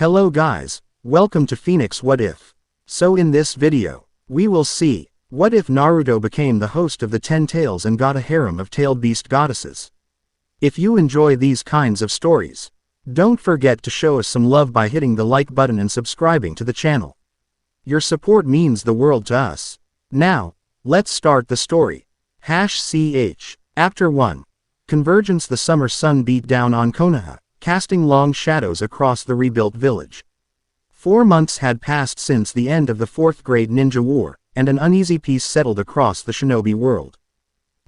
Hello guys, welcome to Phoenix What If. So in this video, we will see, what if Naruto became the host of the 10 Tails and got a harem of tailed beast goddesses? If you enjoy these kinds of stories, don't forget to show us some love by hitting the like button and subscribing to the channel. Your support means the world to us. Now, let's start the story. #CH. After 1. Convergence. The summer sun beat down on Konoha, casting long shadows across the rebuilt village. 4 months had passed since the end of the 4th grade ninja war, and an uneasy peace settled across the shinobi world.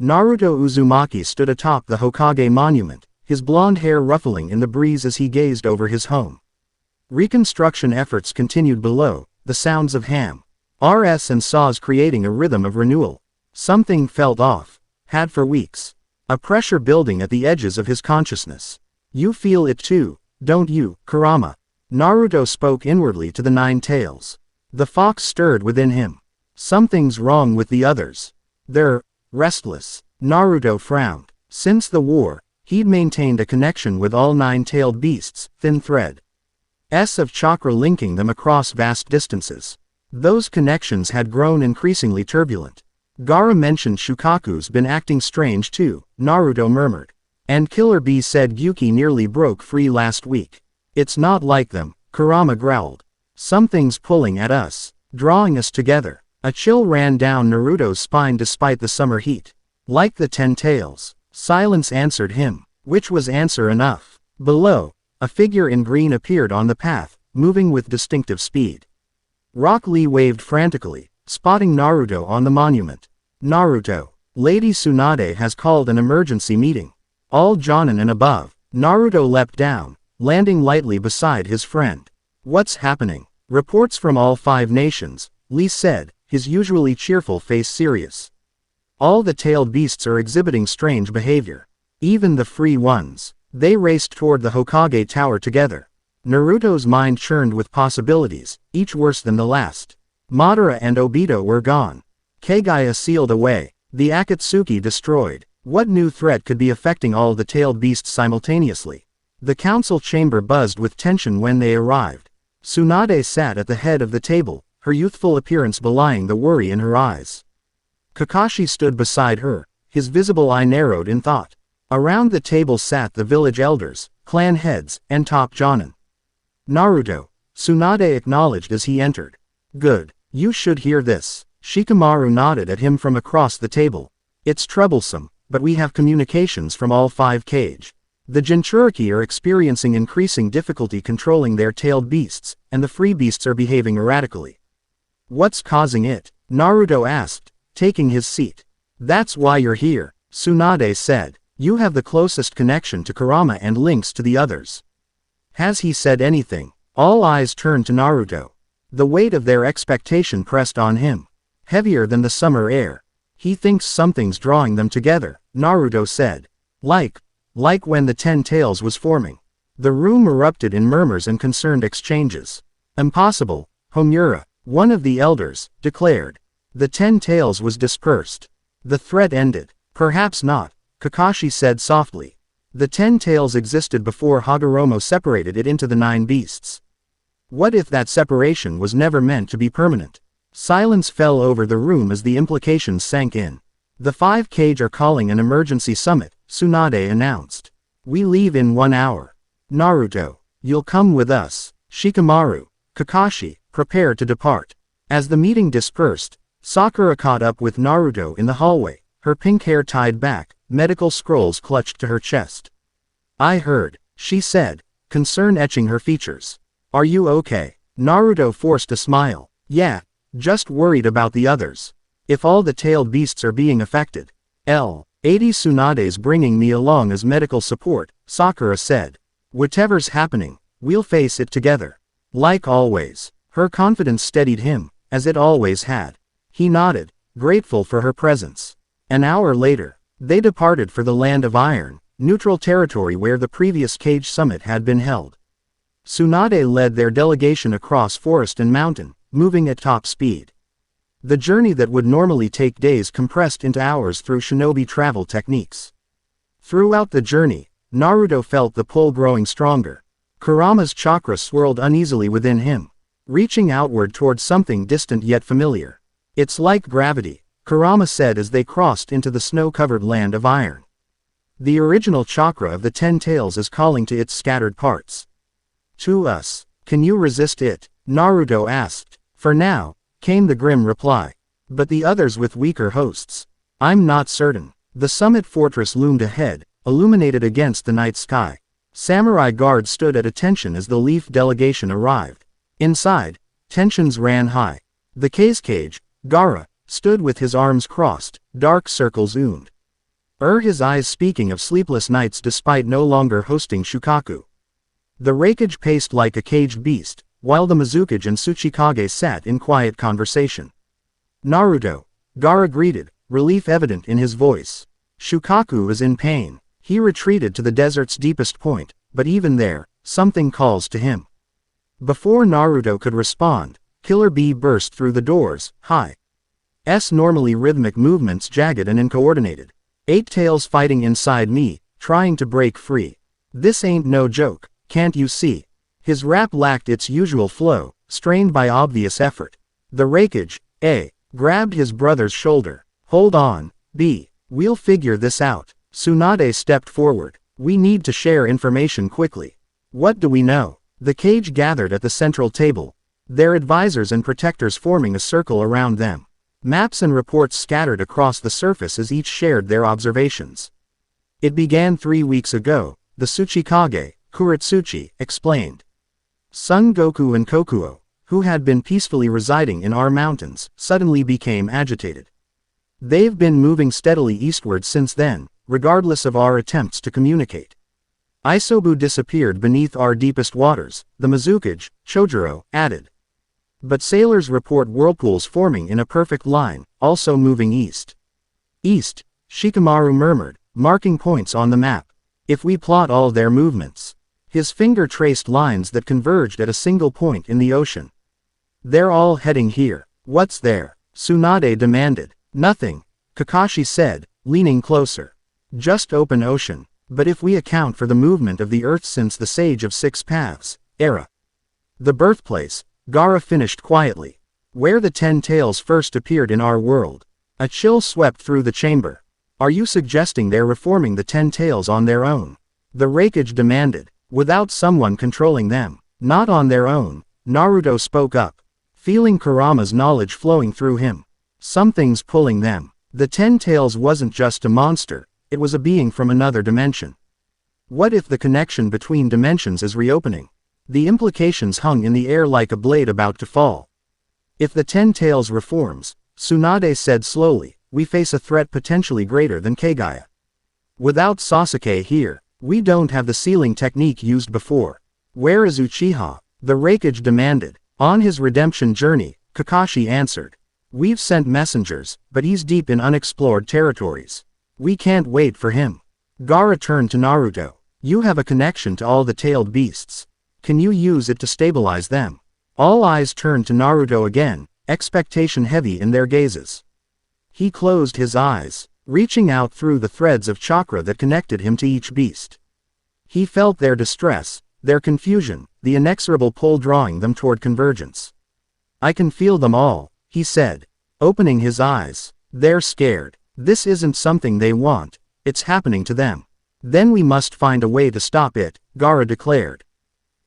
Naruto Uzumaki stood atop the Hokage monument, his blonde hair ruffling in the breeze as he gazed over his home. Reconstruction efforts continued below, the sounds of ham, rs and saws creating a rhythm of renewal. Something felt off, had for weeks. A pressure building at the edges of his consciousness. You feel it too, don't you, Kurama? Naruto spoke inwardly to the 9 Tails. The fox stirred within him. Something's wrong with the others. They're restless. Naruto frowned. Since the war, he'd maintained a connection with all 9-tailed beasts, thin thread of chakra linking them across vast distances. Those connections had grown increasingly turbulent. Gaara mentioned Shukaku's been acting strange too, Naruto murmured. And Killer Bee said Gyuki nearly broke free last week. It's not like them, Kurama growled. Something's pulling at us, drawing us together. A chill ran down Naruto's spine despite the summer heat. Like the 10 Tails. Silence answered him, which was answer enough. Below, a figure in green appeared on the path, moving with distinctive speed. Rock Lee waved frantically, spotting Naruto on the monument. Naruto, Lady Tsunade has called an emergency meeting. All Jonin and above. Naruto leapt down, landing lightly beside his friend. What's happening? Reports from all 5 nations, Lee said, his usually cheerful face serious. All the tailed beasts are exhibiting strange behavior. Even the free ones. They raced toward the Hokage tower together. Naruto's mind churned with possibilities, each worse than the last. Madara and Obito were gone. Kagaya sealed away. The Akatsuki destroyed. What new threat could be affecting all the tailed beasts simultaneously? The council chamber buzzed with tension when they arrived. Tsunade sat at the head of the table, her youthful appearance belying the worry in her eyes. Kakashi stood beside her, his visible eye narrowed in thought. Around the table sat the village elders, clan heads, and top jonin. Naruto, Tsunade acknowledged as he entered. Good. You should hear this. Shikamaru nodded at him from across the table. It's troublesome, but we have communications from all 5 Kage. The Jinchuriki are experiencing increasing difficulty controlling their tailed beasts, and the free beasts are behaving erratically. What's causing it? Naruto asked, taking his seat. That's why you're here, Tsunade said. You have the closest connection to Kurama and links to the others. Has he said anything? All eyes turned to Naruto. The weight of their expectation pressed on him. Heavier than the summer air. He thinks something's drawing them together, Naruto said. Like when the 10 Tails was forming. The room erupted in murmurs and concerned exchanges. Impossible, Homura, one of the elders, declared. The 10 Tails was dispersed. The threat ended. Perhaps not, Kakashi said softly. The 10 Tails existed before Hagoromo separated it into the 9 beasts. What if that separation was never meant to be permanent? Silence fell over the room as the implications sank in. The 5 Kage are calling an emergency summit, Tsunade announced. We leave in 1 hour. Naruto, you'll come with us. Shikamaru, Kakashi, prepare to depart. As the meeting dispersed, Sakura caught up with Naruto in the hallway, her pink hair tied back, medical scrolls clutched to her chest. I heard, she said, concern etching her features. Are you okay? Naruto forced a smile. Yeah, just worried about the others. If all the tailed beasts are being affected. Lady Tsunade's bringing me along as medical support, Sakura said. Whatever's happening, we'll face it together. Like always. Her confidence steadied him, as it always had. He nodded, grateful for her presence. An hour later, they departed for the Land of Iron, neutral territory where the previous Kage summit had been held. Tsunade led their delegation across forest and mountain, moving at top speed. The journey that would normally take days compressed into hours through shinobi travel techniques. Throughout the journey, Naruto felt the pull growing stronger. Kurama's chakra swirled uneasily within him, reaching outward toward something distant yet familiar. It's like gravity, Kurama said as they crossed into the snow-covered land of iron. The original chakra of the 10 tails is calling to its scattered parts. To us. Can you resist it? Naruto asked. For now, came the grim reply. But the others with weaker hosts? I'm not certain. The summit fortress loomed ahead, illuminated against the night sky. Samurai guards stood at attention as the Leaf delegation arrived. Inside, tensions ran high. The cage, Gaara, stood with his arms crossed, dark circles zoomed. His eyes speaking of sleepless nights despite no longer hosting Shukaku. The Raikage paced like a caged beast, while the Mizukage and Tsuchikage sat in quiet conversation. Naruto, Gaara greeted, relief evident in his voice. Shukaku is in pain. He retreated to the desert's deepest point, but even there, something calls to him. Before Naruto could respond, Killer Bee burst through the doors, normally rhythmic movements jagged and uncoordinated. 8 tails fighting inside me, trying to break free. This ain't no joke, can't you see? His rap lacked its usual flow, strained by obvious effort. The Raikage, grabbed his brother's shoulder. Hold on, B. We'll figure this out. Tsunade stepped forward. We need to share information quickly. What do we know? The cage gathered at the central table, their advisors and protectors forming a circle around them. Maps and reports scattered across the surface as each shared their observations. It began 3 weeks ago, the Tsuchikage, Kuretsuchi, explained. Son Goku and Kokuo, who had been peacefully residing in our mountains, suddenly became agitated. They've been moving steadily eastward since then, regardless of our attempts to communicate. Isobu disappeared beneath our deepest waters, the Mizukage, Chojuro, added. But sailors report whirlpools forming in a perfect line, also moving east. East, Shikamaru murmured, marking points on the map. If we plot all their movements. His finger traced lines that converged at a single point in the ocean. They're all heading here. What's there? Tsunade demanded. Nothing, Kakashi said, leaning closer. Just open ocean. But if we account for the movement of the Earth since the Sage of Six Paths, era. The birthplace, Gaara finished quietly. Where the 10 tails first appeared in our world. A chill swept through the chamber. Are you suggesting they're reforming the 10 tails on their own? The Raikage demanded. Without someone controlling them. Not on their own, Naruto spoke up. Feeling Kurama's knowledge flowing through him. Something's pulling them. The 10 tails wasn't just a monster, it was a being from another dimension. What if the connection between dimensions is reopening? The implications hung in the air like a blade about to fall. If the 10 tails reforms, Tsunade said slowly, we face a threat potentially greater than Kagaya. Without Sasuke here, we don't have the sealing technique used before. Where is Uchiha? The Raikage demanded. On his redemption journey, Kakashi answered. We've sent messengers, but he's deep in unexplored territories. We can't wait for him. Gaara turned to Naruto. You have a connection to all the tailed beasts. Can you use it to stabilize them? All eyes turned to Naruto again, expectation heavy in their gazes. He closed his eyes, reaching out through the threads of chakra that connected him to each beast. He felt their distress, their confusion, the inexorable pull drawing them toward convergence. I can feel them all, he said, opening his eyes. They're scared. This isn't something they want, it's happening to them. Then we must find a way to stop it, Gaara declared.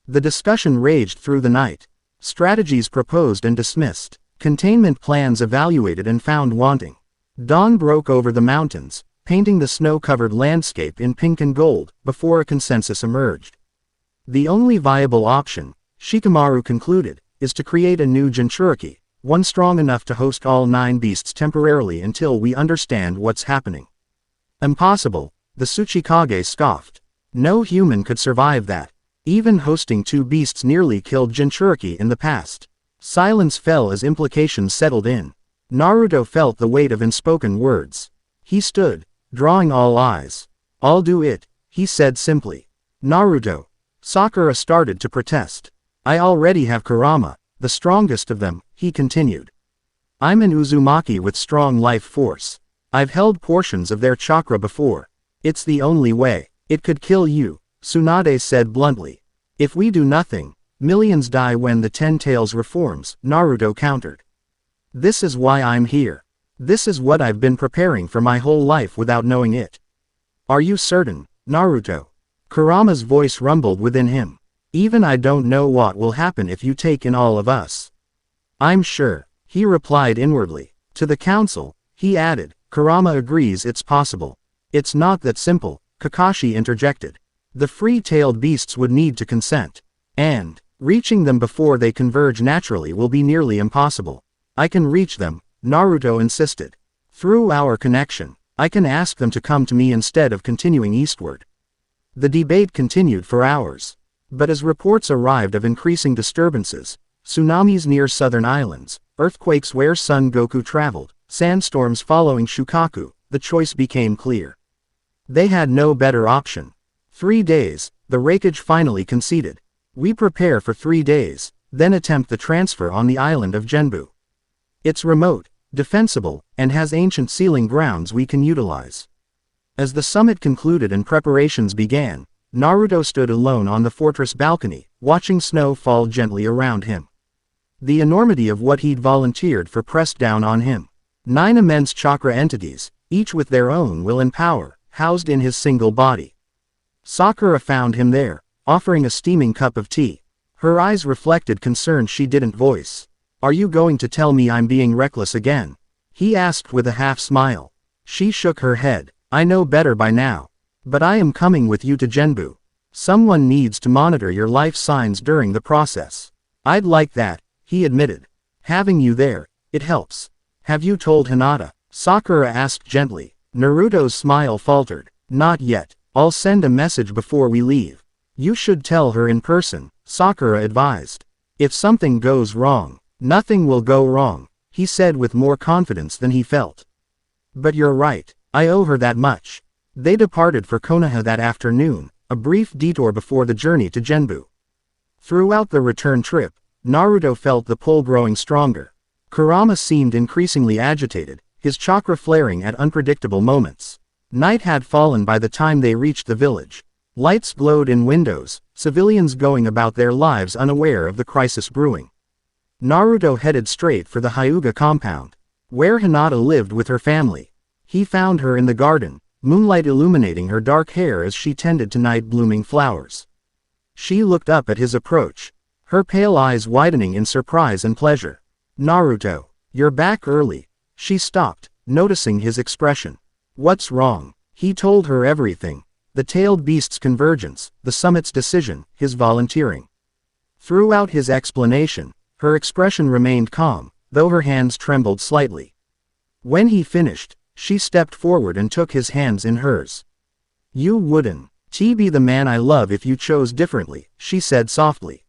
The discussion raged through the night. Strategies proposed and dismissed. Containment plans evaluated and found wanting. Dawn broke over the mountains, painting the snow-covered landscape in pink and gold, before a consensus emerged. The only viable option, Shikamaru concluded, is to create a new Jinchuriki, one strong enough to host all 9 beasts temporarily until we understand what's happening. Impossible, the Tsuchikage scoffed. No human could survive that. Even hosting 2 beasts nearly killed Jinchuriki in the past. Silence fell as implications settled in. Naruto felt the weight of unspoken words. He stood, drawing all eyes. I'll do it, he said simply. Naruto. Sakura started to protest. I already have Kurama, the strongest of them, he continued. I'm an Uzumaki with strong life force. I've held portions of their chakra before. It's the only way. It could kill you, Tsunade said bluntly. If we do nothing, millions die when the Ten Tails reforms, Naruto countered. This is why I'm here. This is what I've been preparing for my whole life without knowing it. Are you certain, Naruto? Kurama's voice rumbled within him. Even I don't know what will happen if you take in all of us. I'm sure, he replied inwardly. To the council, he added, Kurama agrees it's possible. It's not that simple, Kakashi interjected. The free-tailed beasts would need to consent. And, reaching them before they converge naturally will be nearly impossible. I can reach them, Naruto insisted. Through our connection, I can ask them to come to me instead of continuing eastward. The debate continued for hours. But as reports arrived of increasing disturbances, tsunamis near southern islands, earthquakes where Son Goku traveled, sandstorms following Shukaku, the choice became clear. They had no better option. 3 days, the Raikage finally conceded. We prepare for 3 days, then attempt the transfer on the island of Genbu. It's remote, defensible, and has ancient sealing grounds we can utilize. As the summit concluded and preparations began, Naruto stood alone on the fortress balcony, watching snow fall gently around him. The enormity of what he'd volunteered for pressed down on him. 9 immense chakra entities, each with their own will and power, housed in his single body. Sakura found him there, offering a steaming cup of tea. Her eyes reflected concern she didn't voice. Are you going to tell me I'm being reckless again? He asked with a half smile. She shook her head. I know better by now. But I am coming with you to Genbu. Someone needs to monitor your life signs during the process. I'd like that, he admitted. Having you there, it helps. Have you told Hinata? Sakura asked gently. Naruto's smile faltered. Not yet. I'll send a message before we leave. You should tell her in person, Sakura advised. If something goes wrong, nothing will go wrong, he said with more confidence than he felt. But you're right, I owe her that much. They departed for Konoha that afternoon, a brief detour before the journey to Genbu. Throughout the return trip, Naruto felt the pull growing stronger. Kurama seemed increasingly agitated, his chakra flaring at unpredictable moments. Night had fallen by the time they reached the village. Lights glowed in windows, civilians going about their lives unaware of the crisis brewing. Naruto headed straight for the Hyuga compound, where Hinata lived with her family. He found her in the garden, moonlight illuminating her dark hair as she tended to night-blooming flowers. She looked up at his approach, her pale eyes widening in surprise and pleasure. Naruto, you're back early. She stopped, noticing his expression. What's wrong? He told her everything. The tailed beast's convergence, the summit's decision, his volunteering. Throughout his explanation, her expression remained calm, though her hands trembled slightly. When he finished, she stepped forward and took his hands in hers. You wouldn't be the man I love if you chose differently, she said softly.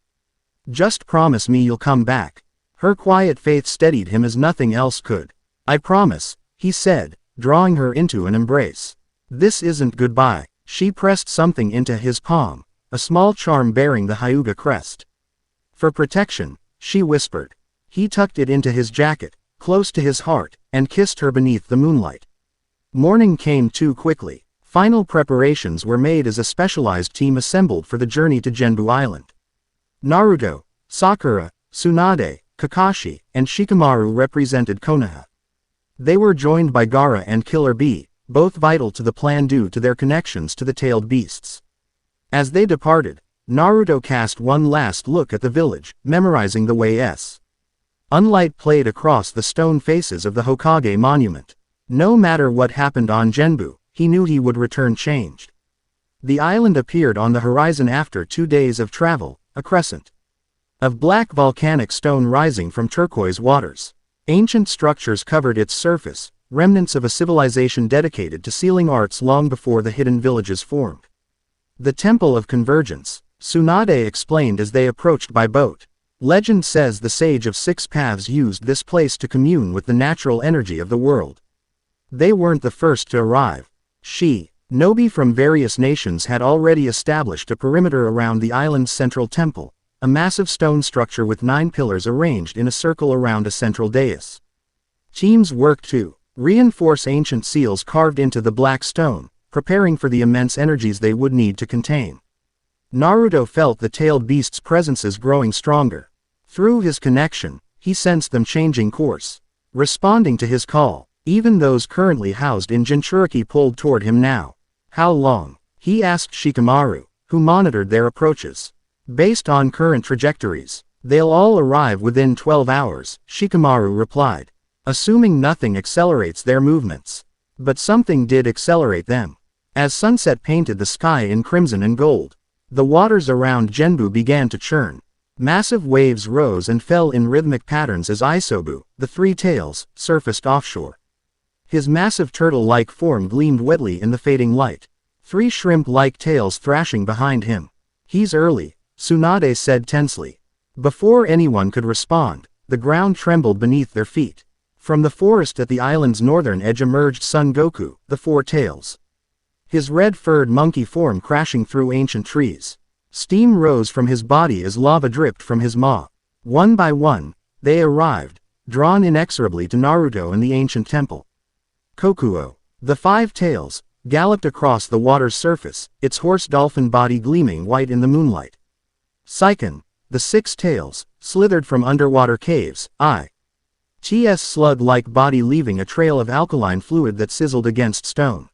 Just promise me you'll come back. Her quiet faith steadied him as nothing else could. I promise, he said, drawing her into an embrace. This isn't goodbye. She pressed something into his palm, a small charm bearing the Hyuga crest. For protection, she whispered. He tucked it into his jacket, close to his heart, and kissed her beneath the moonlight. Morning came too quickly. Final preparations were made as a specialized team assembled for the journey to Genbu Island. Naruto, Sakura, Tsunade, Kakashi, and Shikamaru represented Konoha. They were joined by Gaara and Killer Bee, both vital to the plan due to their connections to the tailed beasts. As they departed, Naruto cast one last look at the village, memorizing the way's. Unlight played across the stone faces of the Hokage monument. No matter what happened on Genbu, he knew he would return changed. The island appeared on the horizon after 2 days of travel, a crescent of black volcanic stone rising from turquoise waters. Ancient structures covered its surface, remnants of a civilization dedicated to sealing arts long before the hidden villages formed. The Temple of Convergence, Tsunade explained as they approached by boat. Legend says the Sage of Six Paths used this place to commune with the natural energy of the world. They weren't the first to arrive. Shinobi from various nations had already established a perimeter around the island's central temple, a massive stone structure with 9 pillars arranged in a circle around a central dais. Teams worked to reinforce ancient seals carved into the black stone, preparing for the immense energies they would need to contain. Naruto felt the tailed beast's presences growing stronger. Through his connection, he sensed them changing course. Responding to his call, even those currently housed in Jinchuriki pulled toward him now. How long? He asked Shikamaru, who monitored their approaches. Based on current trajectories, they'll all arrive within 12 hours, Shikamaru replied. Assuming nothing accelerates their movements. But something did accelerate them. As sunset painted the sky in crimson and gold, the waters around Genbu began to churn. Massive waves rose and fell in rhythmic patterns as Isobu, the three tails, surfaced offshore. His massive turtle-like form gleamed wetly in the fading light. Three shrimp-like tails thrashing behind him. He's early, Tsunade said tensely. Before anyone could respond, the ground trembled beneath their feet. From the forest at the island's northern edge emerged Son Goku, the four tails. His red-furred monkey form crashing through ancient trees. Steam rose from his body as lava dripped from his maw. One by one, they arrived, drawn inexorably to Naruto and the ancient temple. Kokuo, the five tails, galloped across the water's surface, its horse-dolphin body gleaming white in the moonlight. Seiken, the six tails, slithered from underwater caves, its slug-like body leaving a trail of alkaline fluid that sizzled against stone.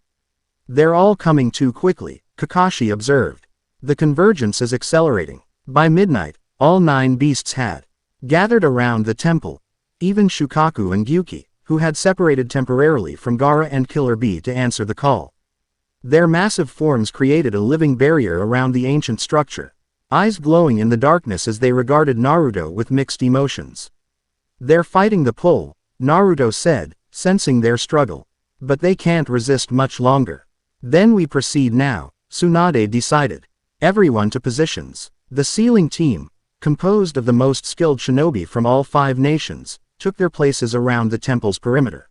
They're all coming too quickly, Kakashi observed. The convergence is accelerating. By midnight, all 9 beasts had gathered around the temple. Even Shukaku and Gyuki, who had separated temporarily from Gaara and Killer Bee to answer the call. Their massive forms created a living barrier around the ancient structure, eyes glowing in the darkness as they regarded Naruto with mixed emotions. They're fighting the pull, Naruto said, sensing their struggle. But they can't resist much longer. Then we proceed now, Tsunade decided. Everyone to positions. The sealing team, composed of the most skilled shinobi from all 5 nations, took their places around the temple's perimeter.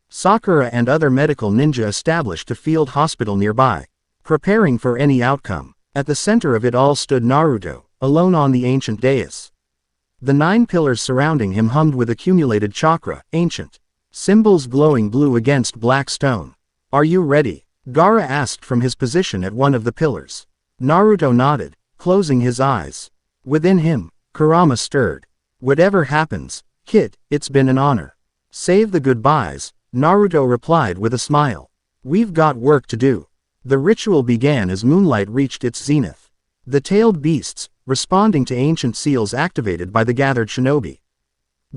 Sakura and other medical ninja established a field hospital nearby, preparing for any outcome. At the center of it all stood Naruto, alone on the ancient dais. The 9 pillars surrounding him hummed with accumulated chakra, ancient symbols glowing blue against black stone. Are you ready? Gaara asked from his position at one of the pillars. Naruto nodded, closing his eyes. Within him, Kurama stirred. Whatever happens, Kit, it's been an honor. Save the goodbyes, Naruto replied with a smile. We've got work to do. The ritual began as moonlight reached its zenith. The tailed beasts, responding to ancient seals activated by the gathered shinobi,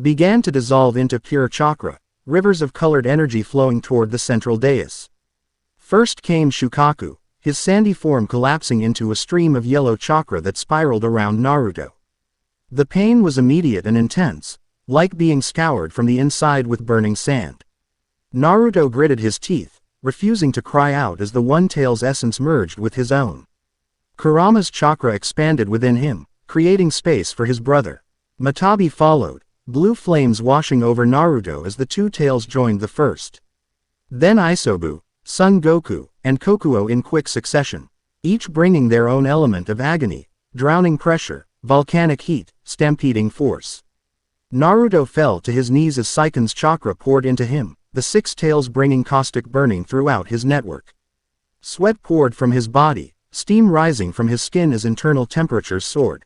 began to dissolve into pure chakra, rivers of colored energy flowing toward the central dais. First came Shukaku, his sandy form collapsing into a stream of yellow chakra that spiraled around Naruto. The pain was immediate and intense, like being scoured from the inside with burning sand. Naruto gritted his teeth, refusing to cry out as the One Tail's essence merged with his own. Kurama's chakra expanded within him, creating space for his brother. Matabi followed, blue flames washing over Naruto as the 2 tails joined the first. Then Isobu, Son Goku, and Kokuo in quick succession, each bringing their own element of agony, drowning pressure, volcanic heat, stampeding force. Naruto fell to his knees as Seiken's chakra poured into him, the 6 tails bringing caustic burning throughout his network. Sweat poured from his body, steam rising from his skin as internal temperatures soared.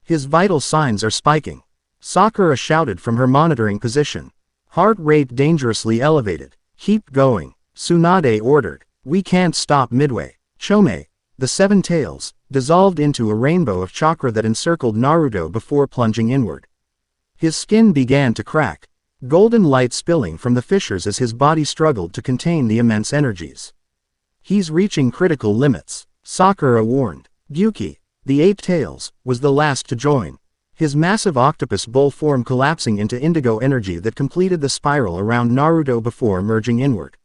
His vital signs are spiking. Sakura shouted from her monitoring position. Heart rate dangerously elevated. Keep going. Tsunade ordered. We can't stop midway. Chome, the 7 tails, dissolved into a rainbow of chakra that encircled Naruto before plunging inward. His skin began to crack, golden light spilling from the fissures as his body struggled to contain the immense energies. He's reaching critical limits, Sakura warned. Gyuki, the 8 tails, was the last to join. His massive octopus bull form collapsing into indigo energy that completed the spiral around Naruto before merging inward.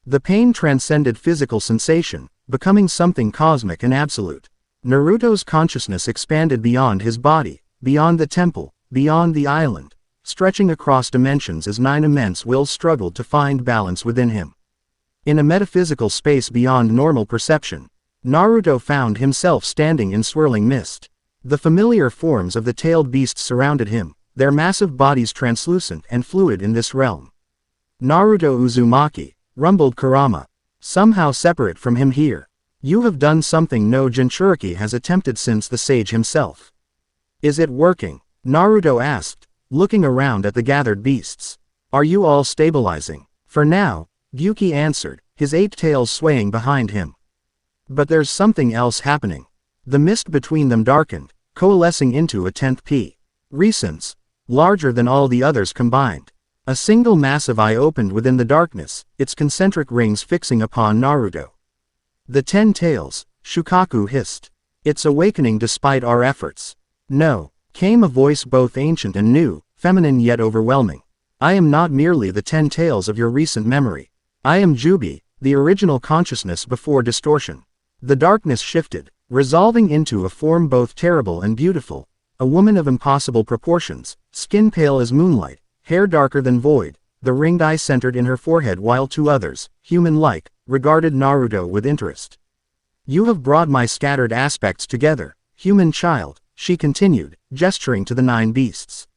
The pain transcended physical sensation, becoming something cosmic and absolute. Naruto's consciousness expanded beyond his body, beyond the temple, beyond the island, stretching across dimensions as 9 immense wills struggled to find balance within him. In a metaphysical space beyond normal perception, Naruto found himself standing in swirling mist. The familiar forms of the tailed beasts surrounded him, their massive bodies translucent and fluid in this realm. Naruto Uzumaki, rumbled Kurama. Somehow separate from him here. You have done something no Jinchuriki has attempted since the sage himself. Is it working? Naruto asked, looking around at the gathered beasts. Are you all stabilizing? For now, Gyuki answered, his 8 tails swaying behind him. But there's something else happening. The mist between them darkened, coalescing into a 10th P. Recence, larger than all the others combined. A single massive eye opened within the darkness, its concentric rings fixing upon Naruto. The 10 tails, Shukaku hissed. It's awakening despite our efforts. No, came a voice both ancient and new, feminine yet overwhelming. I am not merely the 10 tails of your recent memory. I am Jubi, the original consciousness before distortion. The darkness shifted, resolving into a form both terrible and beautiful, a woman of impossible proportions, skin pale as moonlight, hair darker than void, the ringed eye centered in her forehead while 2 others, human-like, regarded Naruto with interest. You have brought my scattered aspects together, human child, she continued, gesturing to the 9 beasts.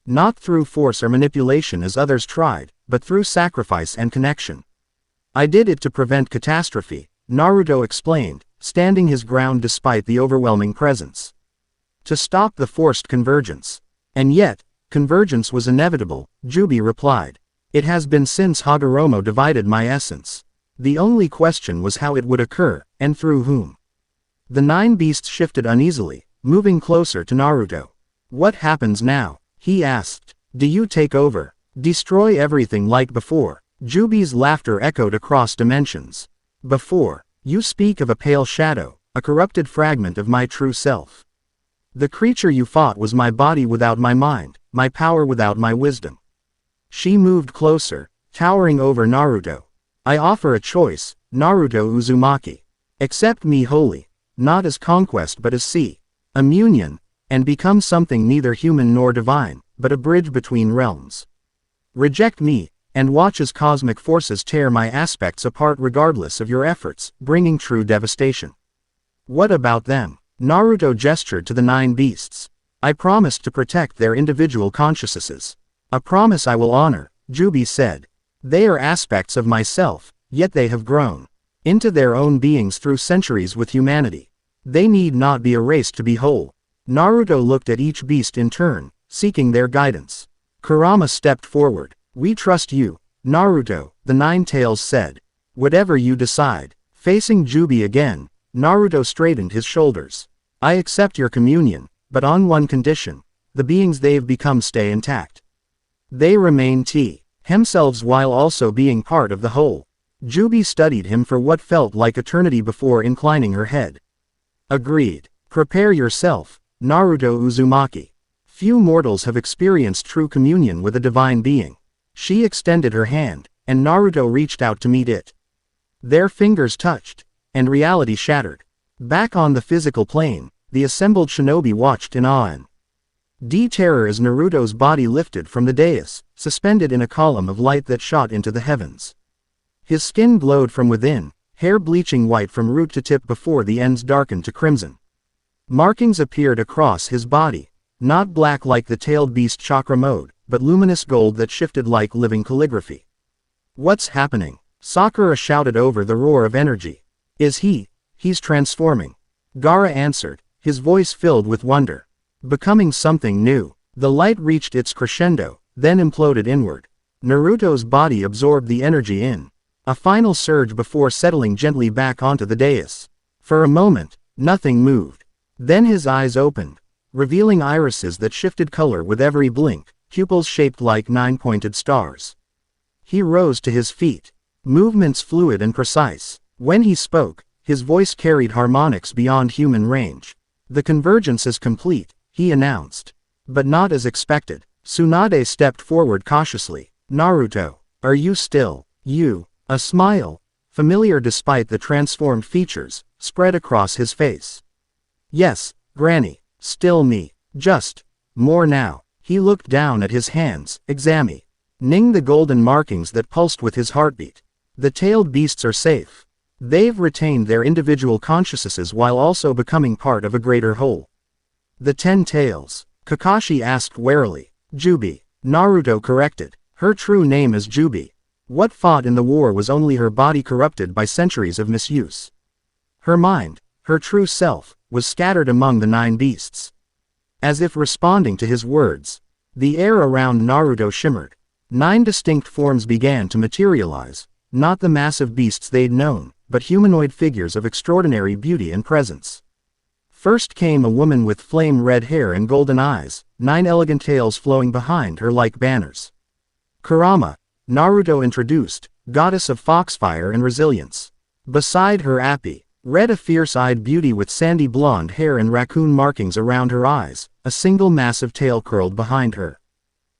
Not through force or manipulation as others tried, but through sacrifice and connection. I did it to prevent catastrophe, Naruto explained, standing his ground despite the overwhelming presence. To stop the forced convergence. And yet, convergence was inevitable, Jubi replied. It has been since Hagoromo divided my essence. The only question was how it would occur, and through whom. The 9 beasts shifted uneasily, moving closer to Naruto. What happens now? He asked. Do you take over? Destroy everything like before? Jubi's laughter echoed across dimensions. Before, you speak of a pale shadow, a corrupted fragment of my true self. The creature you fought was my body without my mind, my power without my wisdom. She moved closer, towering over Naruto. I offer a choice, Naruto Uzumaki. Accept me wholly, not as conquest but as communion, and become something neither human nor divine, but a bridge between realms. Reject me, and watch as cosmic forces tear my aspects apart regardless of your efforts, bringing true devastation. What about them? Naruto gestured to the 9 beasts. I promised to protect their individual consciousnesses. A promise I will honor, Jubi said. They are aspects of myself, yet they have grown into their own beings through centuries with humanity. They need not be erased to be whole. Naruto looked at each beast in turn, seeking their guidance. Kurama stepped forward. We trust you, Naruto, the 9 tails said. Whatever you decide. Facing Jubi again, Naruto straightened his shoulders. I accept your communion, but on one condition. The beings they've become stay intact. They remain themselves while also being part of the whole. Jubi studied him for what felt like eternity before inclining her head. Agreed. Prepare yourself, Naruto Uzumaki. Few mortals have experienced true communion with a divine being. She extended her hand, and Naruto reached out to meet it. Their fingers touched, and reality shattered. Back on the physical plane, the assembled shinobi watched in awe and terror as Naruto's body lifted from the dais, suspended in a column of light that shot into the heavens. His skin glowed from within, hair bleaching white from root to tip before the ends darkened to crimson. Markings appeared across his body, not black like the tailed beast chakra mode, but luminous gold that shifted like living calligraphy. What's happening? Sakura shouted over the roar of energy. He's transforming. Gaara answered, his voice filled with wonder. Becoming something new. The light reached its crescendo, then imploded inward. Naruto's body absorbed the energy in a final surge before settling gently back onto the dais. For a moment, nothing moved. Then his eyes opened, revealing irises that shifted color with every blink, pupils shaped like 9-pointed stars. He rose to his feet, movements fluid and precise. When he spoke, his voice carried harmonics beyond human range. The convergence is complete, he announced. But not as expected. Tsunade stepped forward cautiously. Naruto, are you still you? A smile, familiar despite the transformed features, spread across his face. Yes, Granny, still me. Just more now. He looked down at his hands, examining the golden markings that pulsed with his heartbeat. The tailed beasts are safe. They've retained their individual consciousnesses while also becoming part of a greater whole. The 10 tails, Kakashi asked warily. Jubi, Naruto corrected. Her true name is Jubi. What fought in the war was only her body corrupted by centuries of misuse. Her mind, her true self, was scattered among the 9 beasts. As if responding to his words, the air around Naruto shimmered. 9 distinct forms began to materialize, not the massive beasts they'd known, but humanoid figures of extraordinary beauty and presence. First came a woman with flame-red hair and golden eyes, 9 elegant tails flowing behind her like banners. Kurama, Naruto introduced, goddess of foxfire and resilience. Beside her Appy, red, a fierce-eyed beauty with sandy blonde hair and raccoon markings around her eyes, a single massive tail curled behind her.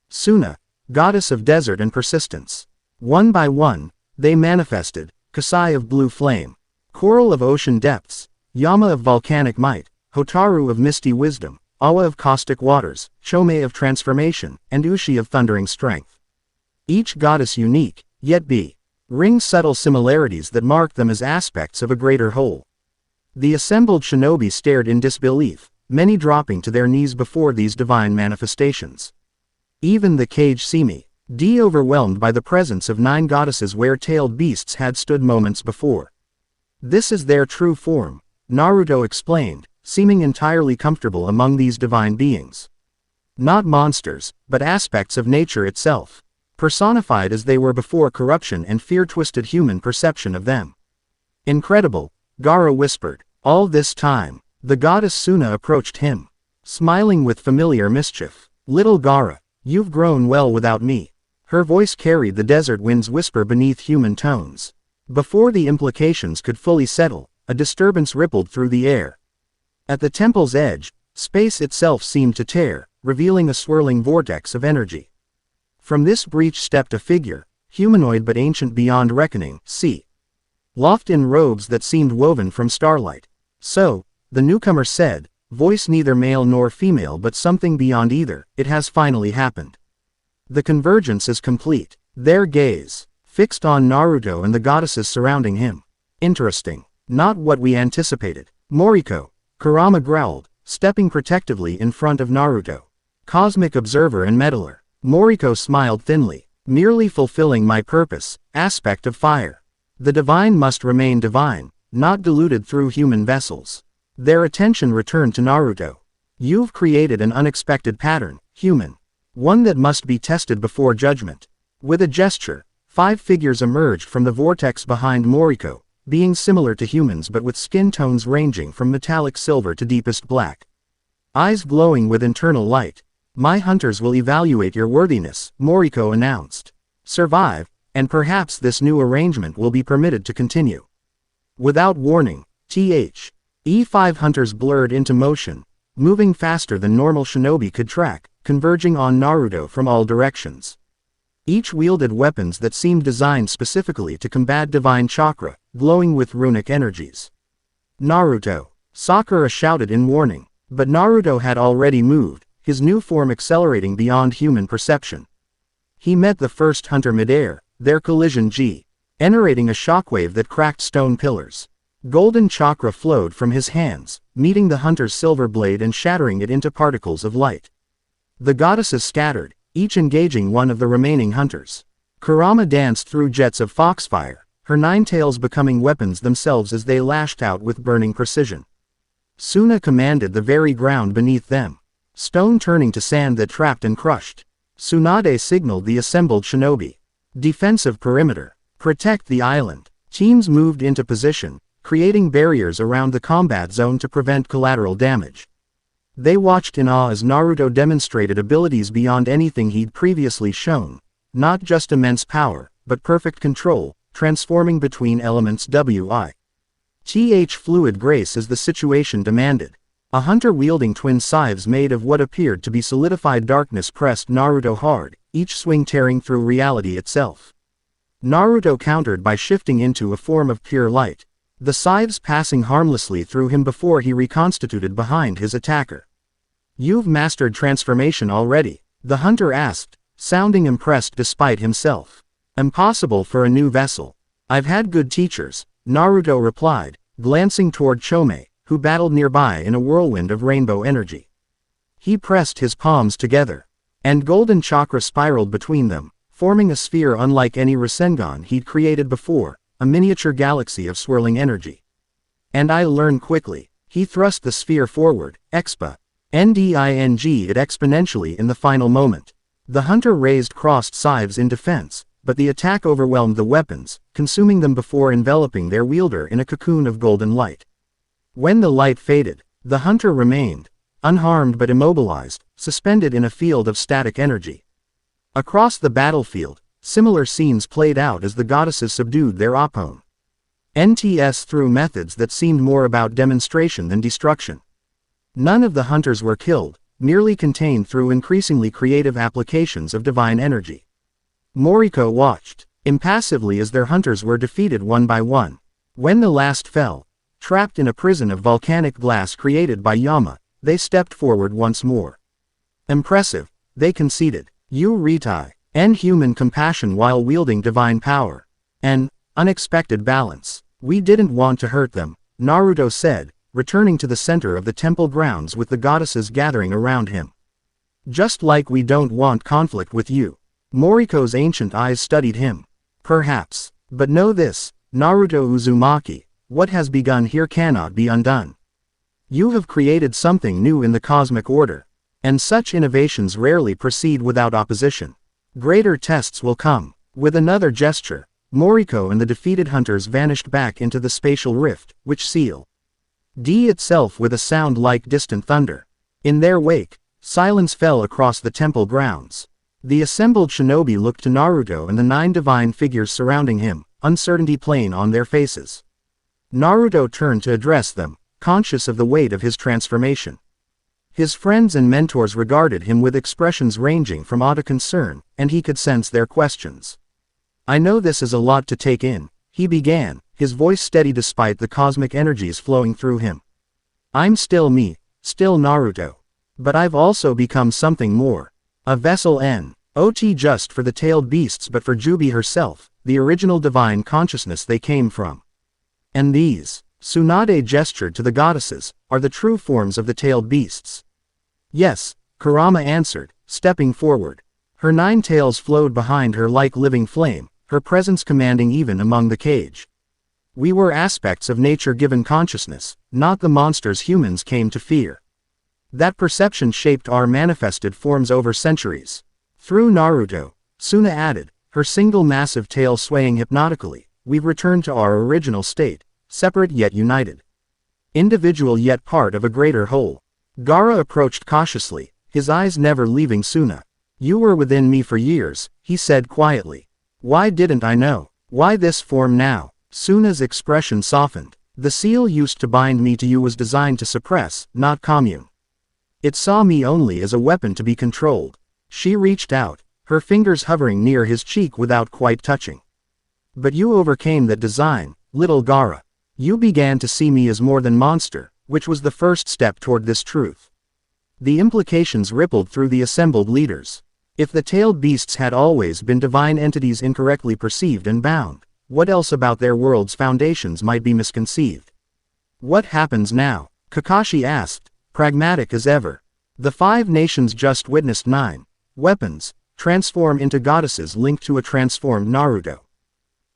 Suna, goddess of desert and persistence. One by one, they manifested, Kasai of blue flame, Coral of ocean depths, Yama of volcanic might, Hotaru of misty wisdom, Awa of caustic waters, Chome of transformation, and Ushi of thundering strength. Each goddess unique, yet ring subtle similarities that marked them as aspects of a greater whole. The assembled shinobi stared in disbelief, many dropping to their knees before these divine manifestations. Even the Kage Semi, overwhelmed by the presence of 9 goddesses where tailed beasts had stood moments before. This is their true form, Naruto explained, seeming entirely comfortable among these divine beings. Not monsters, but aspects of nature itself, personified as they were before corruption and fear-twisted human perception of them. Incredible, Gaara whispered. All this time, the goddess Suna approached him, smiling with familiar mischief. Little Gaara, you've grown well without me. Her voice carried the desert wind's whisper beneath human tones. Before the implications could fully settle, a disturbance rippled through the air. At the temple's edge, space itself seemed to tear, revealing a swirling vortex of energy. From this breach stepped a figure, humanoid but ancient beyond reckoning, loft in robes that seemed woven from starlight. So, the newcomer said, voice neither male nor female but something beyond either, it has finally happened. The convergence is complete. Their gaze, fixed on Naruto and the goddesses surrounding him. Interesting. Not what we anticipated. Moriko, Kurama growled, stepping protectively in front of Naruto. Cosmic observer and meddler. Moriko smiled thinly. Merely fulfilling my purpose, aspect of fire. The divine must remain divine, not diluted through human vessels. Their attention returned to Naruto. You've created an unexpected pattern, human. One that must be tested before judgment. With a gesture, 5 figures emerged from the vortex behind Moriko, beings similar to humans but with skin tones ranging from metallic silver to deepest black. Eyes glowing with internal light. My hunters will evaluate your worthiness, Moriko announced. Survive, and perhaps this new arrangement will be permitted to continue. Without warning, E5 hunters blurred into motion, moving faster than normal shinobi could track, converging on Naruto from all directions. Each wielded weapons that seemed designed specifically to combat divine chakra, glowing with runic energies. Naruto! Sakura shouted in warning, but Naruto had already moved, his new form accelerating beyond human perception. He met the first hunter midair, their collision generating a shockwave that cracked stone pillars. Golden chakra flowed from his hands, meeting the hunter's silver blade and shattering it into particles of light. The goddesses scattered, each engaging one of the remaining hunters. Kurama danced through jets of foxfire, her 9 tails becoming weapons themselves as they lashed out with burning precision. Suna commanded the very ground beneath them, stone turning to sand that trapped and crushed. Tsunade signaled the assembled shinobi. Defensive perimeter. Protect the island. Teams moved into position, creating barriers around the combat zone to prevent collateral damage. They watched in awe as Naruto demonstrated abilities beyond anything he'd previously shown, not just immense power, but perfect control, transforming between elements fluid grace as the situation demanded. A hunter wielding twin scythes made of what appeared to be solidified darkness pressed Naruto hard, each swing tearing through reality itself. Naruto countered by shifting into a form of pure light, the scythes passing harmlessly through him before he reconstituted behind his attacker. You've mastered transformation already, the hunter asked, sounding impressed despite himself. Impossible for a new vessel. I've had good teachers, Naruto replied, glancing toward Chome, who battled nearby in a whirlwind of rainbow energy. He pressed his palms together, and golden chakra spiraled between them, forming a sphere unlike any Rasengan he'd created before, a miniature galaxy of swirling energy. And I learn quickly. He thrust the sphere forward, ending it exponentially in the final moment. The hunter raised crossed scythes in defense, but the attack overwhelmed the weapons, consuming them before enveloping their wielder in a cocoon of golden light. When the light faded, the hunter remained, unharmed but immobilized, suspended in a field of static energy. Across the battlefield, similar scenes played out as the goddesses subdued their opponents through methods that seemed more about demonstration than destruction. None of the hunters were killed, merely contained through increasingly creative applications of divine energy. Moriko watched, impassively as their hunters were defeated one by one. When the last fell, trapped in a prison of volcanic glass created by Yama, they stepped forward once more. Impressive, they conceded. You retai, and human compassion while wielding divine power. An unexpected balance. We didn't want to hurt them, Naruto said, returning to the center of the temple grounds with the goddesses gathering around him. Just like we don't want conflict with you. Moriko's ancient eyes studied him. Perhaps. But know this, Naruto Uzumaki, what has begun here cannot be undone. You have created something new in the cosmic order. And such innovations rarely proceed without opposition. Greater tests will come. With another gesture, Moriko and the defeated hunters vanished back into the spatial rift, which sealed itself with a sound like distant thunder. In their wake, silence fell across the temple grounds. The assembled shinobi looked to Naruto and the 9 divine figures surrounding him, uncertainty plain on their faces. Naruto turned to address them, conscious of the weight of his transformation. His friends and mentors regarded him with expressions ranging from awe to concern, and he could sense their questions. I know this is a lot to take in, he began, his voice steady despite the cosmic energies flowing through him. I'm still me, still Naruto. But I've also become something more. A vessel not just for the tailed beasts but for Jubi herself, the original divine consciousness they came from. And these, Tsunade gestured to the goddesses, are the true forms of the tailed beasts. Yes, Kurama answered, stepping forward. Her 9 tails flowed behind her like living flame, her presence commanding even among the cage. We were aspects of nature-given consciousness, not the monsters humans came to fear. That perception shaped our manifested forms over centuries. Through Naruto, Suna added, her single massive tail swaying hypnotically, we've returned to our original state, separate yet united. Individual yet part of a greater whole. Gaara approached cautiously, his eyes never leaving Suna. You were within me for years, he said quietly. Why didn't I know? Why this form now? Suna's expression softened. The seal used to bind me to you was designed to suppress, not commune. It saw me only as a weapon to be controlled. She reached out, her fingers hovering near his cheek without quite touching. But you overcame that design, little Gaara. You began to see me as more than monster, which was the first step toward this truth. The implications rippled through the assembled leaders. If the tailed beasts had always been divine entities incorrectly perceived and bound, what else about their world's foundations might be misconceived? What happens now? Kakashi asked, pragmatic as ever. The 5 nations just witnessed 9 weapons transform into goddesses linked to a transformed Naruto.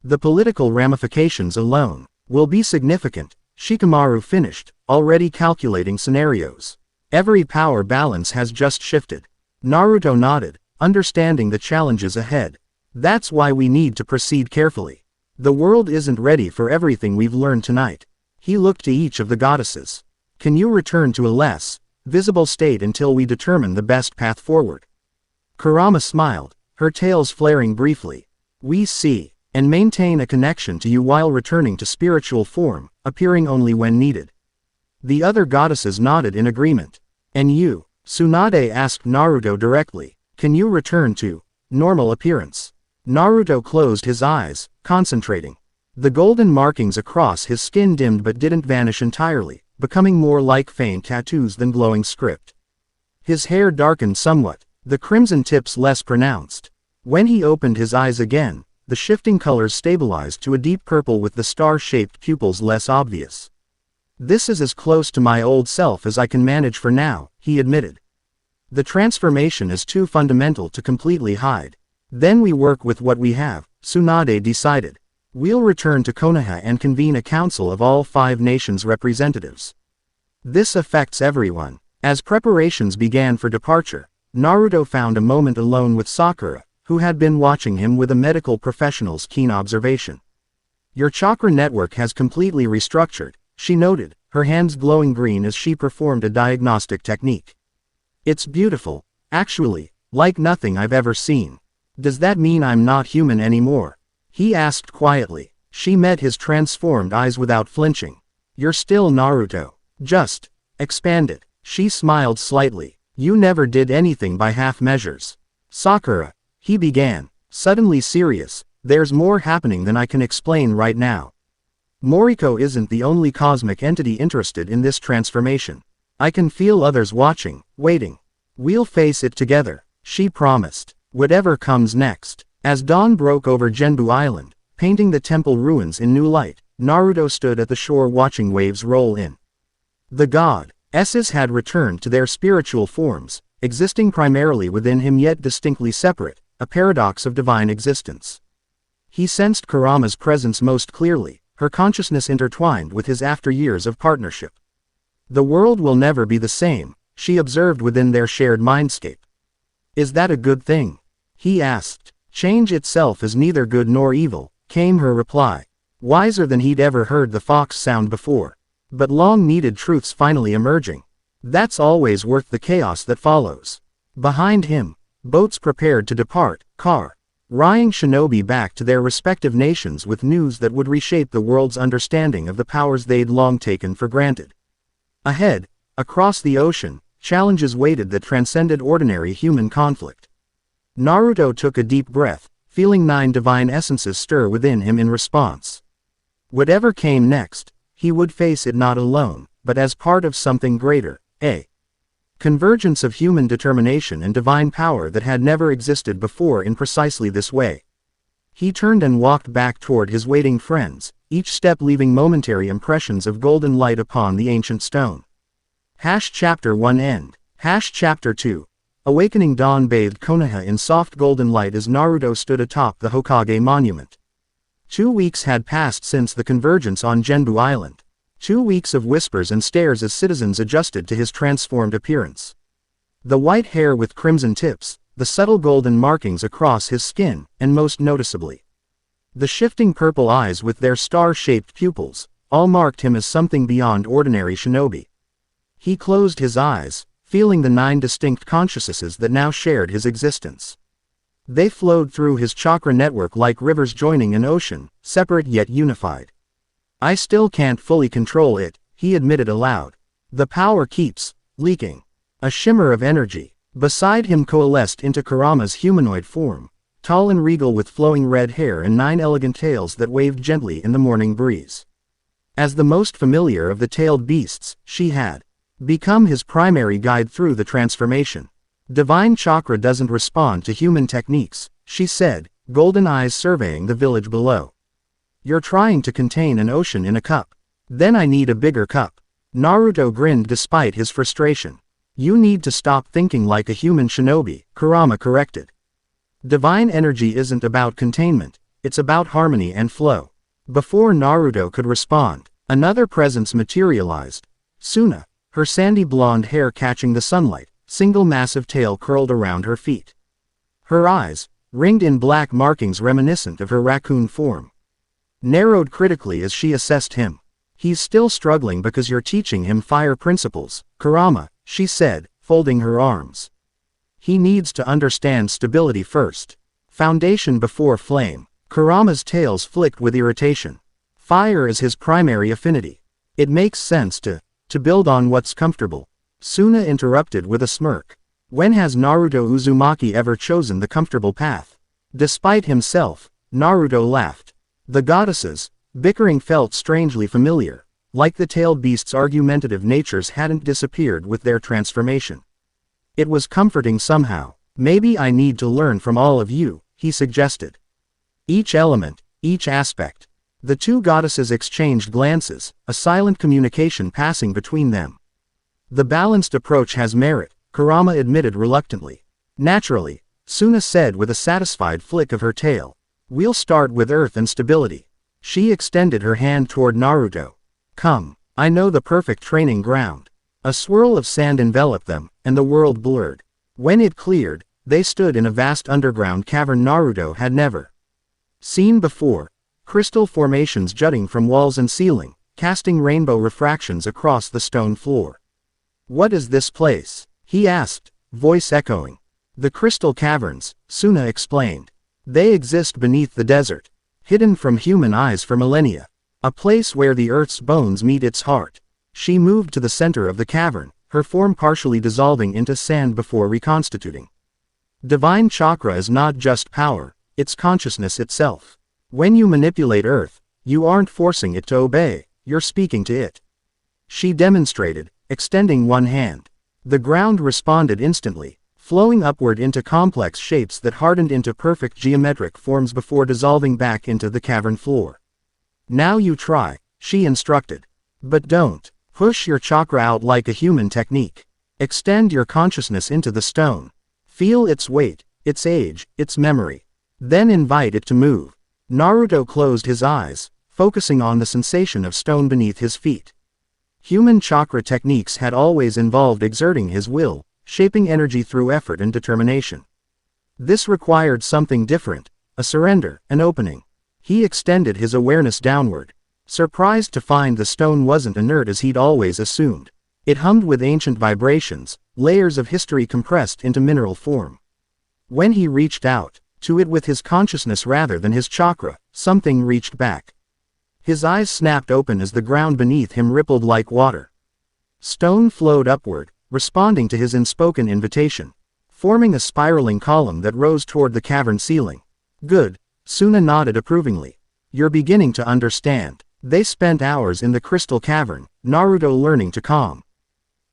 The political ramifications alone will be significant, Shikamaru finished, already calculating scenarios. Every power balance has just shifted. Naruto nodded, understanding the challenges ahead. That's why we need to proceed carefully. The world isn't ready for everything we've learned tonight. He looked to each of the goddesses. Can you return to a less visible state until we determine the best path forward? Kurama smiled, her tails flaring briefly. We see, and maintain a connection to you while returning to spiritual form, appearing only when needed. The other goddesses nodded in agreement. And you? Tsunade asked Naruto directly. Can you return to normal appearance? Naruto closed his eyes, concentrating. The golden markings across his skin dimmed but didn't vanish entirely, becoming more like faint tattoos than glowing script. His hair darkened somewhat, the crimson tips less pronounced. When he opened his eyes again, the shifting colors stabilized to a deep purple with the star-shaped pupils less obvious. This is as close to my old self as I can manage for now, he admitted. The transformation is too fundamental to completely hide. Then we work with what we have, Tsunade decided. We'll return to Konoha and convene a council of all 5 nations' representatives. This affects everyone. As preparations began for departure, Naruto found a moment alone with Sakura, who had been watching him with a medical professional's keen observation. Your chakra network has completely restructured, she noted, her hands glowing green as she performed a diagnostic technique. It's beautiful, actually, like nothing I've ever seen. Does that mean I'm not human anymore? He asked quietly. She met his transformed eyes without flinching. You're still Naruto. Just expanded. She smiled slightly. You never did anything by half measures. Sakura, he began, suddenly serious, there's more happening than I can explain right now. Moriko isn't the only cosmic entity interested in this transformation. I can feel others watching, waiting. We'll face it together, she promised, whatever comes next. As dawn broke over Genbu Island, painting the temple ruins in new light, Naruto stood at the shore watching waves roll in. The goddesses had returned to their spiritual forms, existing primarily within him yet distinctly separate, a paradox of divine existence. He sensed Kurama's presence most clearly, her consciousness intertwined with his after years of partnership. The world will never be the same, she observed within their shared mindscape. Is that a good thing? He asked. Change itself is neither good nor evil, came her reply. Wiser than he'd ever heard the fox sound before. But long-needed truths finally emerging. That's always worth the chaos that follows. Behind him, boats prepared to depart, carrying shinobi back to their respective nations with news that would reshape the world's understanding of the powers they'd long taken for granted. Ahead, across the ocean, challenges waited that transcended ordinary human conflict. Naruto took a deep breath, feeling 9 divine essences stir within him in response. Whatever came next, he would face it not alone, but as part of something greater, a convergence of human determination and divine power that had never existed before in precisely this way. He turned and walked back toward his waiting friends, each step leaving momentary impressions of golden light upon the ancient stone. Chapter 1 End. Chapter 2. Awakening dawn bathed Konoha in soft golden light as Naruto stood atop the Hokage monument. 2 weeks had passed since the convergence on Genbu Island. 2 weeks of whispers and stares as citizens adjusted to his transformed appearance. The white hair with crimson tips, the subtle golden markings across his skin, and most noticeably, the shifting purple eyes with their star-shaped pupils, all marked him as something beyond ordinary shinobi. He closed his eyes, feeling the 9 distinct consciousnesses that now shared his existence. They flowed through his chakra network like rivers joining an ocean, separate yet unified. I still can't fully control it, he admitted aloud. The power keeps leaking. A shimmer of energy beside him coalesced into Kurama's humanoid form, tall and regal with flowing red hair and 9 elegant tails that waved gently in the morning breeze. As the most familiar of the tailed beasts, she had become his primary guide through the transformation. Divine chakra doesn't respond to human techniques, she said, golden eyes surveying the village below. You're trying to contain an ocean in a cup. Then I need a bigger cup. Naruto grinned despite his frustration. You need to stop thinking like a human shinobi, Kurama corrected. Divine energy isn't about containment, it's about harmony and flow. Before Naruto could respond, another presence materialized. Suna, her sandy blonde hair catching the sunlight, single massive tail curled around her feet. Her eyes, ringed in black markings reminiscent of her raccoon form, narrowed critically as she assessed him. He's still struggling because you're teaching him fire principles, Kurama, she said, folding her arms. He needs to understand stability first. Foundation before flame. Kurama's tails flicked with irritation. Fire is his primary affinity. It makes sense to build on what's comfortable. Suna interrupted with a smirk. When has Naruto Uzumaki ever chosen the comfortable path? Despite himself, Naruto laughed. The goddesses, bickering felt strangely familiar, like the tailed beasts' argumentative natures hadn't disappeared with their transformation. It was comforting somehow. Maybe I need to learn from all of you, he suggested. Each element, each aspect. The 2 goddesses exchanged glances, a silent communication passing between them. The balanced approach has merit, Kurama admitted reluctantly. Naturally, Suna said with a satisfied flick of her tail. We'll start with earth and stability. She extended her hand toward Naruto. Come, I know the perfect training ground. A swirl of sand enveloped them, and the world blurred. When it cleared, they stood in a vast underground cavern Naruto had never seen before. Crystal formations jutting from walls and ceiling, casting rainbow refractions across the stone floor. What is this place? He asked, voice echoing. The crystal caverns, Suna explained. They exist beneath the desert, hidden from human eyes for millennia. A place where the earth's bones meet its heart. She moved to the center of the cavern, her form partially dissolving into sand before reconstituting. Divine chakra is not just power, it's consciousness itself. When you manipulate earth, you aren't forcing it to obey, you're speaking to it. She demonstrated, extending one hand. The ground responded instantly, flowing upward into complex shapes that hardened into perfect geometric forms before dissolving back into the cavern floor. Now you try, she instructed. But don't push your chakra out like a human technique. Extend your consciousness into the stone. Feel its weight, its age, its memory. Then invite it to move. Naruto closed his eyes, focusing on the sensation of stone beneath his feet. Human chakra techniques had always involved exerting his will, shaping energy through effort and determination. This required something different, a surrender, an opening. He extended his awareness downward, surprised to find the stone wasn't inert as he'd always assumed. It hummed with ancient vibrations, layers of history compressed into mineral form. When he reached out to it with his consciousness rather than his chakra, something reached back. His eyes snapped open as the ground beneath him rippled like water. Stone flowed upward, responding to his unspoken invitation, forming a spiraling column that rose toward the cavern ceiling. Good, Suna nodded approvingly. You're beginning to understand. They spent hours in the crystal cavern, Naruto learning to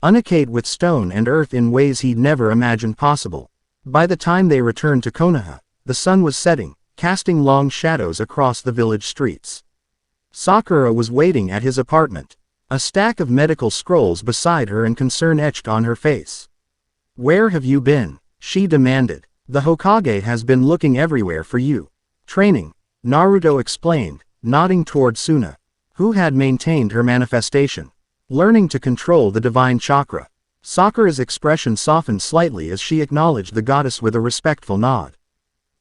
communicate with stone and earth in ways he'd never imagined possible. By the time they returned to Konoha, the sun was setting, casting long shadows across the village streets. Sakura was waiting at his apartment, a stack of medical scrolls beside her and concern etched on her face. Where have you been? She demanded. The Hokage has been looking everywhere for you. Training, Naruto explained, nodding toward Suna, who had maintained her manifestation. Learning to control the divine chakra. Sakura's expression softened slightly as she acknowledged the goddess with a respectful nod.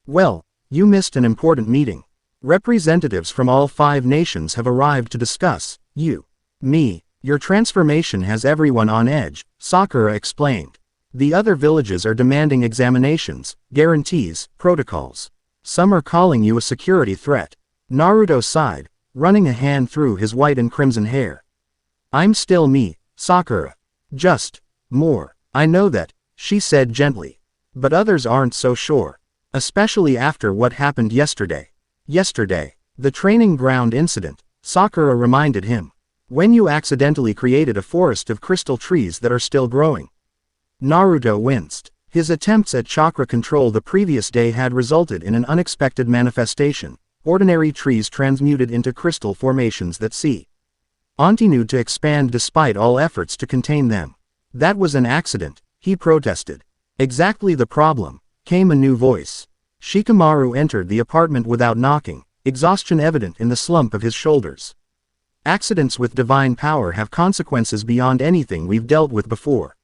Well, you missed an important meeting. Representatives from all 5 nations have arrived to discuss, your transformation has everyone on edge, Sakura explained. The other villages are demanding examinations, guarantees, protocols. Some are calling you a security threat. Naruto sighed, running a hand through his white and crimson hair. I'm still me, Sakura. Just more. I know that, she said gently. But others aren't so sure. Especially after what happened yesterday. The training ground incident, Sakura reminded him. When you accidentally created a forest of crystal trees that are still growing. Naruto winced. His attempts at chakra control the previous day had resulted in an unexpected manifestation. Ordinary trees transmuted into crystal formations that continued to expand despite all efforts to contain them. That was an accident, he protested. Exactly the problem, came a new voice. Shikamaru entered the apartment without knocking, exhaustion evident in the slump of his shoulders. Accidents with divine power have consequences beyond anything we've dealt with before.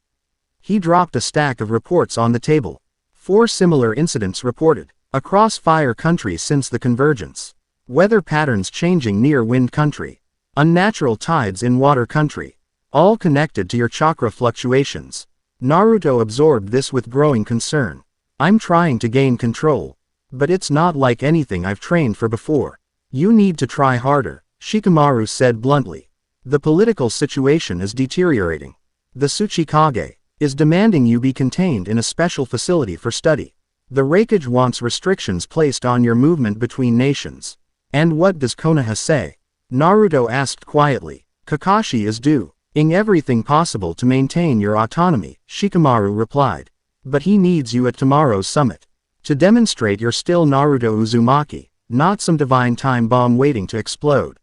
He dropped a stack of reports on the table. 4 similar incidents reported. Across fire country since the convergence. Weather patterns changing near wind country. Unnatural tides in water country. All connected to your chakra fluctuations. Naruto absorbed this with growing concern. I'm trying to gain control. But it's not like anything I've trained for before. You need to try harder, Shikamaru said bluntly. The political situation is deteriorating. The Tsuchikage is demanding you be contained in a special facility for study. The Raikage wants restrictions placed on your movement between nations. And what does Konoha say? Naruto asked quietly. Kakashi is doing everything possible to maintain your autonomy, Shikamaru replied. But he needs you at tomorrow's summit. To demonstrate you're still Naruto Uzumaki, not some divine time bomb waiting to explode.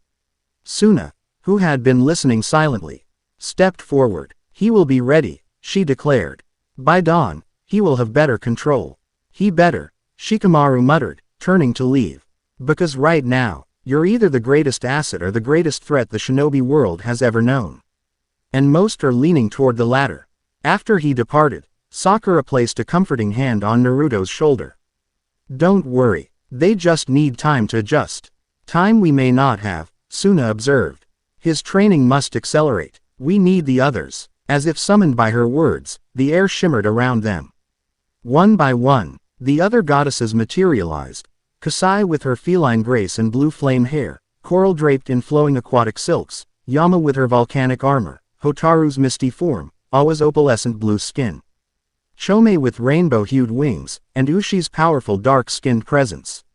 Suna, who had been listening silently, stepped forward. He will be ready, she declared. By dawn, he will have better control. He better, Shikamaru muttered, turning to leave. Because right now, You're either the greatest asset or the greatest threat the shinobi world has ever known. And most are leaning toward the latter. After he departed, Sakura placed a comforting hand on Naruto's shoulder. Don't worry, they just need time to adjust. Time we may not have, Suna observed. His training must accelerate. We need the others. As if summoned by her words, the air shimmered around them. One by one, the other goddesses materialized. Kasai with her feline grace and blue flame hair, Coral draped in flowing aquatic silks, Yama with her volcanic armor, Hotaru's misty form, Awa's opalescent blue skin. Chome with rainbow-hued wings, and Ushi's powerful dark-skinned presence.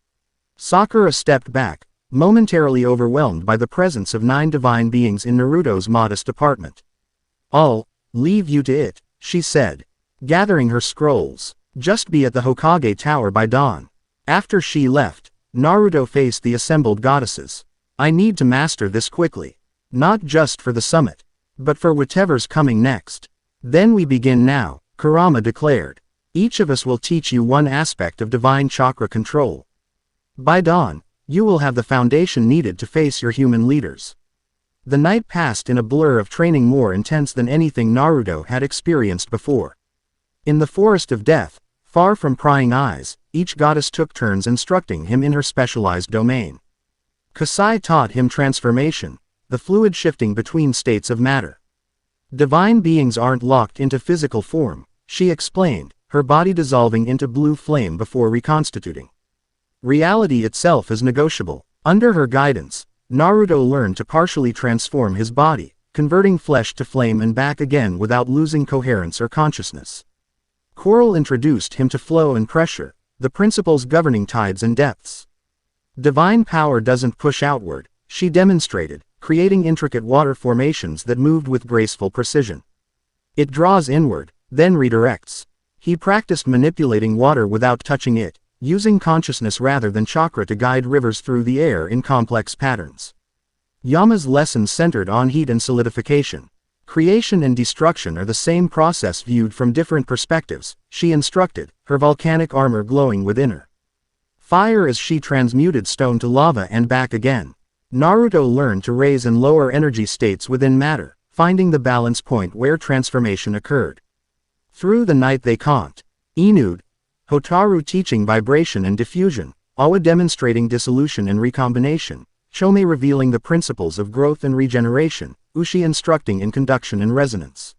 Sakura stepped back, momentarily overwhelmed by the presence of 9 divine beings in Naruto's modest apartment. I'll leave you to it, she said, gathering her scrolls. Just be at the Hokage Tower by dawn. After she left, Naruto faced the assembled goddesses. I need to master this quickly. Not just for the summit, but for whatever's coming next. Then we begin now, Kurama declared. Each of us will teach you one aspect of divine chakra control. By dawn, you will have the foundation needed to face your human leaders. The night passed in a blur of training more intense than anything Naruto had experienced before. In the forest of death, far from prying eyes, each goddess took turns instructing him in her specialized domain. Kasai taught him transformation, the fluid shifting between states of matter. Divine beings aren't locked into physical form, she explained, her body dissolving into blue flame before reconstituting. Reality itself is negotiable. Under her guidance, Naruto learned to partially transform his body, converting flesh to flame and back again without losing coherence or consciousness. Coral introduced him to flow and pressure, the principles governing tides and depths. Divine power doesn't push outward, she demonstrated, creating intricate water formations that moved with graceful precision. It draws inward, then redirects. He practiced manipulating water without touching it, using consciousness rather than chakra to guide rivers through the air in complex patterns. Yama's lessons centered on heat and solidification. Creation and destruction are the same process viewed from different perspectives, she instructed, her volcanic armor glowing within her. Fire as she transmuted stone to lava and back again. Naruto learned to raise and lower energy states within matter, finding the balance point where transformation occurred. Through the night they caught Inude, Hotaru teaching vibration and diffusion, Awa demonstrating dissolution and recombination, Chome revealing the principles of growth and regeneration, Ushi instructing in conduction and resonance.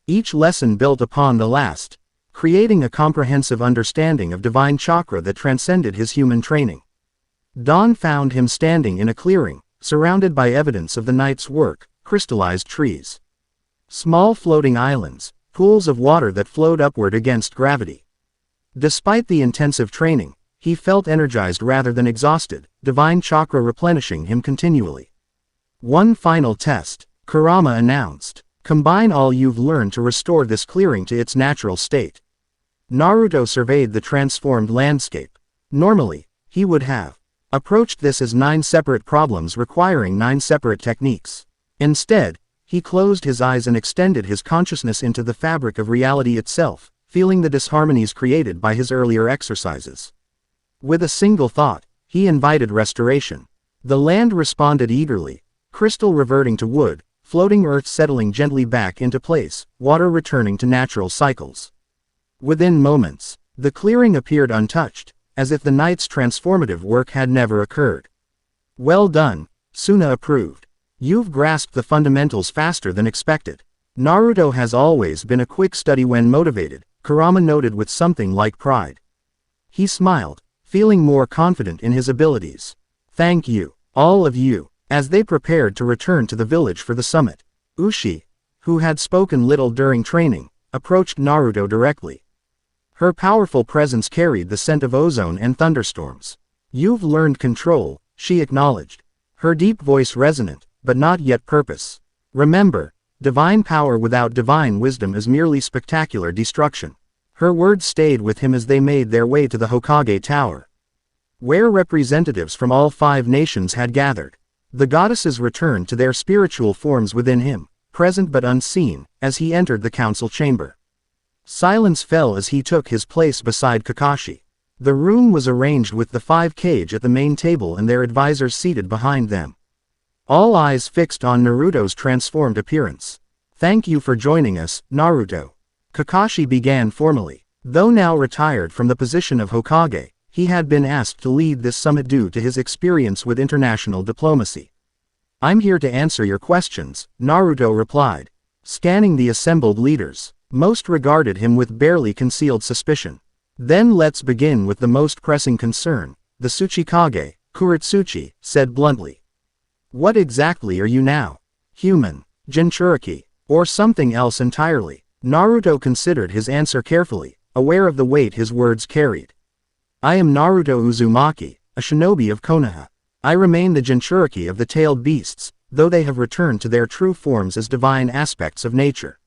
Each lesson built upon the last, creating a comprehensive understanding of divine chakra that transcended his human training. Dawn found him standing in a clearing, surrounded by evidence of the night's work, crystallized trees. Small floating islands, pools of water that flowed upward against gravity. Despite the intensive training, he felt energized rather than exhausted, divine chakra replenishing him continually. One final test, Kurama announced. Combine all you've learned to restore this clearing to its natural state. Naruto surveyed the transformed landscape. Normally, he would have approached this as 9 separate problems requiring 9 separate techniques. Instead, he closed his eyes and extended his consciousness into the fabric of reality itself, feeling the disharmonies created by his earlier exercises. With a single thought, he invited restoration. The land responded eagerly, crystal reverting to wood, floating earth settling gently back into place, water returning to natural cycles. Within moments, the clearing appeared untouched, as if the night's transformative work had never occurred. Well done, Suna approved. You've grasped the fundamentals faster than expected. Naruto has always been a quick study when motivated, Kurama noted with something like pride. He smiled, feeling more confident in his abilities. Thank you, all of you. As they prepared to return to the village for the summit, Ushi, who had spoken little during training, approached Naruto directly. Her powerful presence carried the scent of ozone and thunderstorms. You've learned control, she acknowledged. Her deep voice resonant, but not yet purpose. Remember, divine power without divine wisdom is merely spectacular destruction. Her words stayed with him as they made their way to the Hokage Tower, where representatives from all 5 nations had gathered. The goddesses returned to their spiritual forms within him, present but unseen, as he entered the council chamber. Silence fell as he took his place beside Kakashi. The room was arranged with the 5 cage at the main table and their advisors seated behind them. All eyes fixed on Naruto's transformed appearance. "Thank you for joining us, Naruto." Kakashi began formally. Though now retired from the position of Hokage, he had been asked to lead this summit due to his experience with international diplomacy. "I'm here to answer your questions," Naruto replied. Scanning the assembled leaders, most regarded him with barely concealed suspicion. "Then let's begin with the most pressing concern," the Tsuchikage, Kuretsuchi, said bluntly. "What exactly are you now? Human, Jinchuriki, or something else entirely?" Naruto considered his answer carefully, aware of the weight his words carried. "I am Naruto Uzumaki, a shinobi of Konoha. I remain the Jinchuriki of the tailed beasts, though they have returned to their true forms as divine aspects of nature."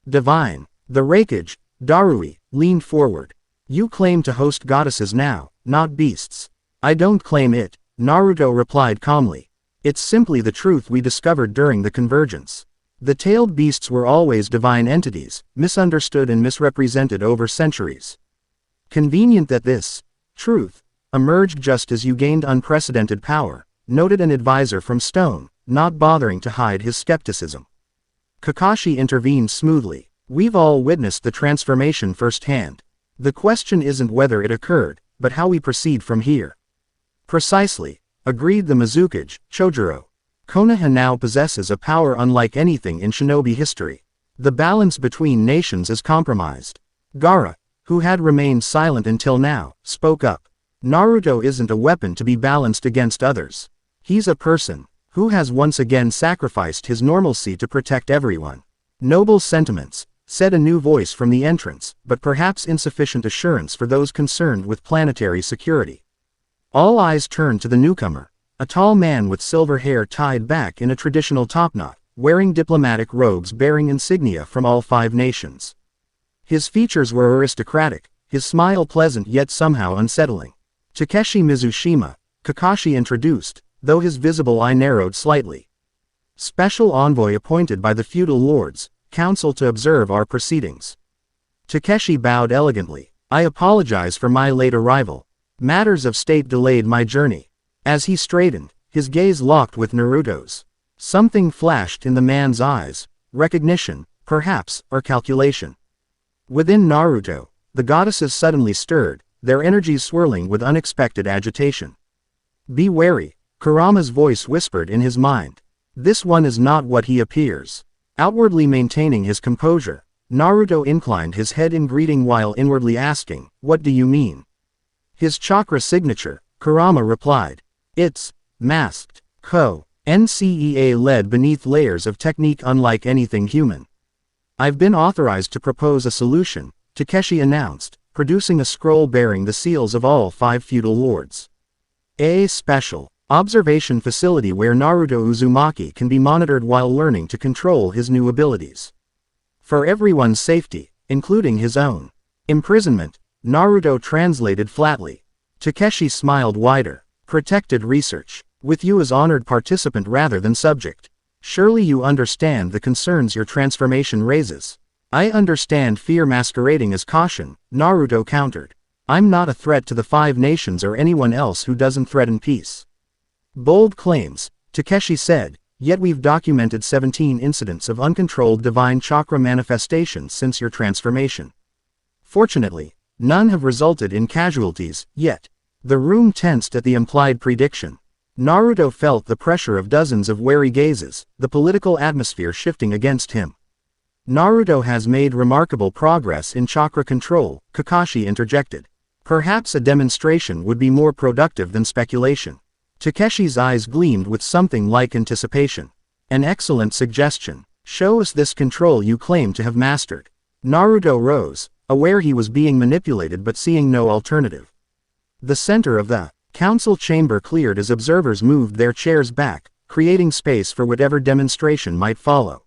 "Divine?" The Raikage, Darui, leaned forward. "You claim to host goddesses now, not beasts." "I don't claim it," Naruto replied calmly. "It's simply the truth we discovered during the convergence. The tailed beasts were always divine entities, misunderstood and misrepresented over centuries. Convenient that this truth emerged just as you gained unprecedented power," noted an advisor from Stone, not bothering to hide his skepticism. Kakashi intervened smoothly. "We've all witnessed the transformation firsthand. The question isn't whether it occurred, but how we proceed from here." "Precisely," agreed the Mizukage, Chojuro. "Konoha now possesses a power unlike anything in shinobi history. The balance between nations is compromised." Gaara, who had remained silent until now, spoke up. "Naruto isn't a weapon to be balanced against others. He's a person who has once again sacrificed his normalcy to protect everyone." "Noble sentiments," said a new voice from the entrance, but perhaps insufficient assurance for those concerned with planetary security. All eyes turned to the newcomer, a tall man with silver hair tied back in a traditional topknot, wearing diplomatic robes bearing insignia from all 5 nations. His features were aristocratic, his smile pleasant yet somehow unsettling. "Takeshi Mizushima," Kakashi introduced, though his visible eye narrowed slightly. "Special envoy appointed by the feudal lords, council to observe our proceedings." Takeshi bowed elegantly. "I apologize for my late arrival. Matters of state delayed my journey." As he straightened, his gaze locked with Naruto's. Something flashed in the man's eyes, recognition, perhaps, or calculation. Within Naruto, the goddesses suddenly stirred, their energies swirling with unexpected agitation. "Be wary," Kurama's voice whispered in his mind. "This one is not what he appears." Outwardly maintaining his composure, Naruto inclined his head in greeting while inwardly asking, "What do you mean?" "His chakra signature," Kurama replied. "It's masked, NCEA led beneath layers of technique unlike anything human." "I've been authorized to propose a solution," Takeshi announced, producing a scroll bearing the seals of all 5 feudal lords. "A special observation facility where Naruto Uzumaki can be monitored while learning to control his new abilities. For everyone's safety, including his own." "Imprisonment," Naruto translated flatly. Takeshi smiled wider. "Protected research. With you as honored participant rather than subject. Surely you understand the concerns your transformation raises." "I understand fear masquerading as caution," Naruto countered. "I'm not a threat to the 5 nations or anyone else who doesn't threaten peace." "Bold claims," Takeshi said, "yet we've documented 17 incidents of uncontrolled divine chakra manifestations since your transformation. Fortunately, none have resulted in casualties, yet." The room tensed at the implied prediction. Naruto felt the pressure of dozens of wary gazes, the political atmosphere shifting against him. "Naruto has made remarkable progress in chakra control," Kakashi interjected. "Perhaps a demonstration would be more productive than speculation." Takeshi's eyes gleamed with something like anticipation. "An excellent suggestion. Show us this control you claim to have mastered." Naruto rose, aware he was being manipulated but seeing no alternative. The center of the council chamber cleared as observers moved their chairs back, creating space for whatever demonstration might follow.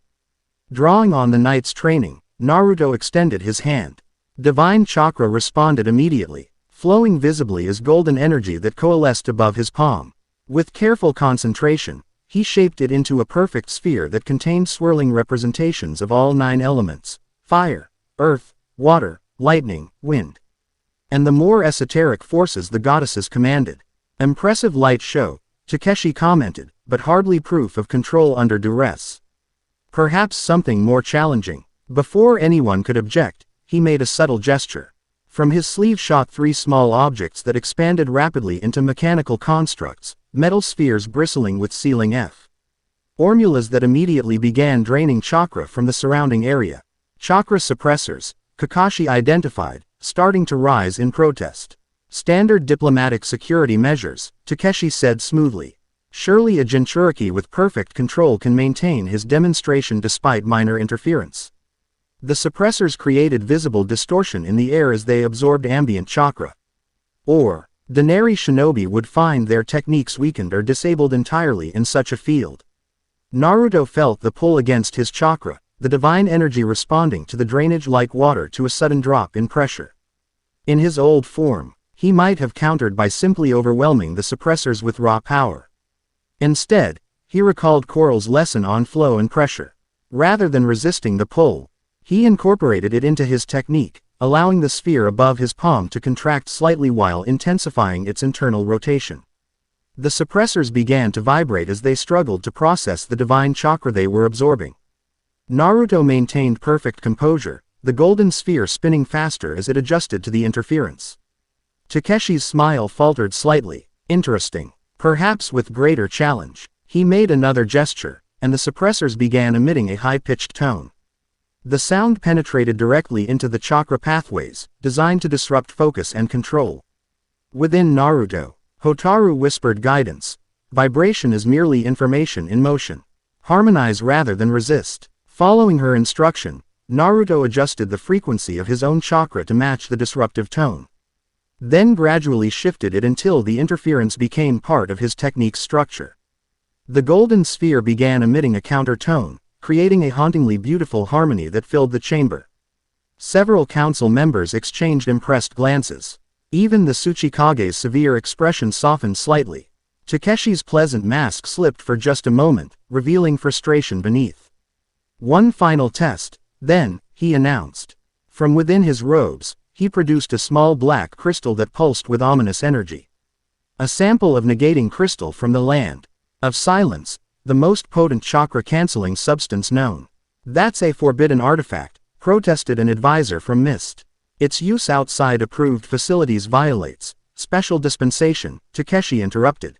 Drawing on the night's training, Naruto extended his hand. Divine chakra responded immediately, flowing visibly as golden energy that coalesced above his palm. With careful concentration, he shaped it into a perfect sphere that contained swirling representations of all 9 elements: fire, earth, water, lightning, wind. and the more esoteric forces the goddesses commanded. Impressive light show, Takeshi commented, but hardly proof of control under duress. Perhaps something more challenging. Before anyone could object, he made a subtle gesture. From his sleeve shot 3 small objects that expanded rapidly into mechanical constructs, metal spheres bristling with sealing formulas that immediately began draining chakra from the surrounding area. Chakra suppressors, Kakashi identified, starting to rise in protest. Standard diplomatic security measures, Takeshi said smoothly. Surely a Jinchuriki with perfect control can maintain his demonstration despite minor interference. The suppressors created visible distortion in the air as they absorbed ambient chakra. Or, ordinary shinobi would find their techniques weakened or disabled entirely in such a field. Naruto felt the pull against his chakra, the divine energy responding to the drainage like water to a sudden drop in pressure. In his old form, he might have countered by simply overwhelming the suppressors with raw power. Instead, he recalled Coral's lesson on flow and pressure. Rather than resisting the pull, he incorporated it into his technique, allowing the sphere above his palm to contract slightly while intensifying its internal rotation. The suppressors began to vibrate as they struggled to process the divine chakra they were absorbing. Naruto maintained perfect composure, the golden sphere spinning faster as it adjusted to the interference. Takeshi's smile faltered slightly. Interesting. Perhaps with greater challenge. He made another gesture, and the suppressors began emitting a high-pitched tone. The sound penetrated directly into the chakra pathways, designed to disrupt focus and control. Within Naruto, Hotaru whispered guidance. Vibration is merely information in motion. Harmonize rather than resist. Following her instruction, Naruto adjusted the frequency of his own chakra to match the disruptive tone. Then gradually shifted it until the interference became part of his technique's structure. The golden sphere began emitting a counter-tone, creating a hauntingly beautiful harmony that filled the chamber. Several council members exchanged impressed glances. Even the Tsuchikage's severe expression softened slightly. Takeshi's pleasant mask slipped for just a moment, revealing frustration beneath. One final test, then, he announced. From within his robes, he produced a small black crystal that pulsed with ominous energy. A sample of negating crystal from the land of silence, the most potent chakra-canceling substance known. That's a forbidden artifact, protested an advisor from Mist. Its use outside approved facilities violates special dispensation, Takeshi interrupted.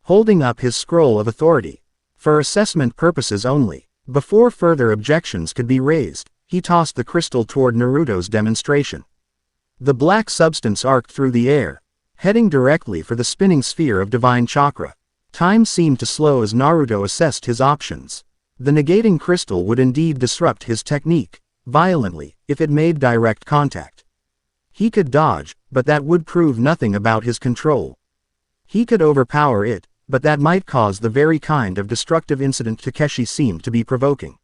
Holding up his scroll of authority. For assessment purposes only. Before further objections could be raised, he tossed the crystal toward Naruto's demonstration. The black substance arced through the air, heading directly for the spinning sphere of divine chakra. Time seemed to slow as Naruto assessed his options. The negating crystal would indeed disrupt his technique, violently, if it made direct contact. He could dodge, but that would prove nothing about his control. He could overpower it, but that might cause the very kind of destructive incident Takeshi seemed to be provoking.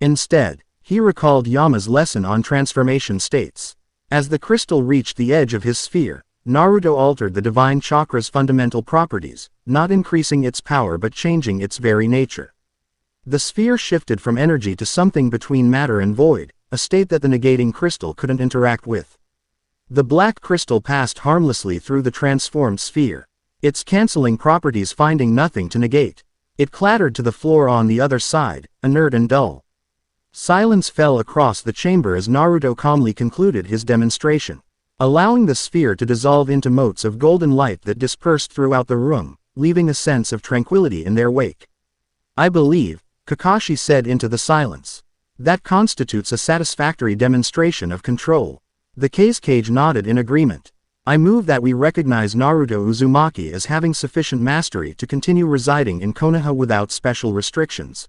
Instead, he recalled Yama's lesson on transformation states. As the crystal reached the edge of his sphere, Naruto altered the divine chakra's fundamental properties, not increasing its power but changing its very nature. The sphere shifted from energy to something between matter and void, a state that the negating crystal couldn't interact with. The black crystal passed harmlessly through the transformed sphere, its canceling properties finding nothing to negate. It clattered to the floor on the other side, inert and dull. Silence fell across the chamber as Naruto calmly concluded his demonstration, allowing the sphere to dissolve into motes of golden light that dispersed throughout the room, leaving a sense of tranquility in their wake. I believe, Kakashi said into the silence. That constitutes a satisfactory demonstration of control. The Cage nodded in agreement. I move that we recognize Naruto Uzumaki as having sufficient mastery to continue residing in Konoha without special restrictions.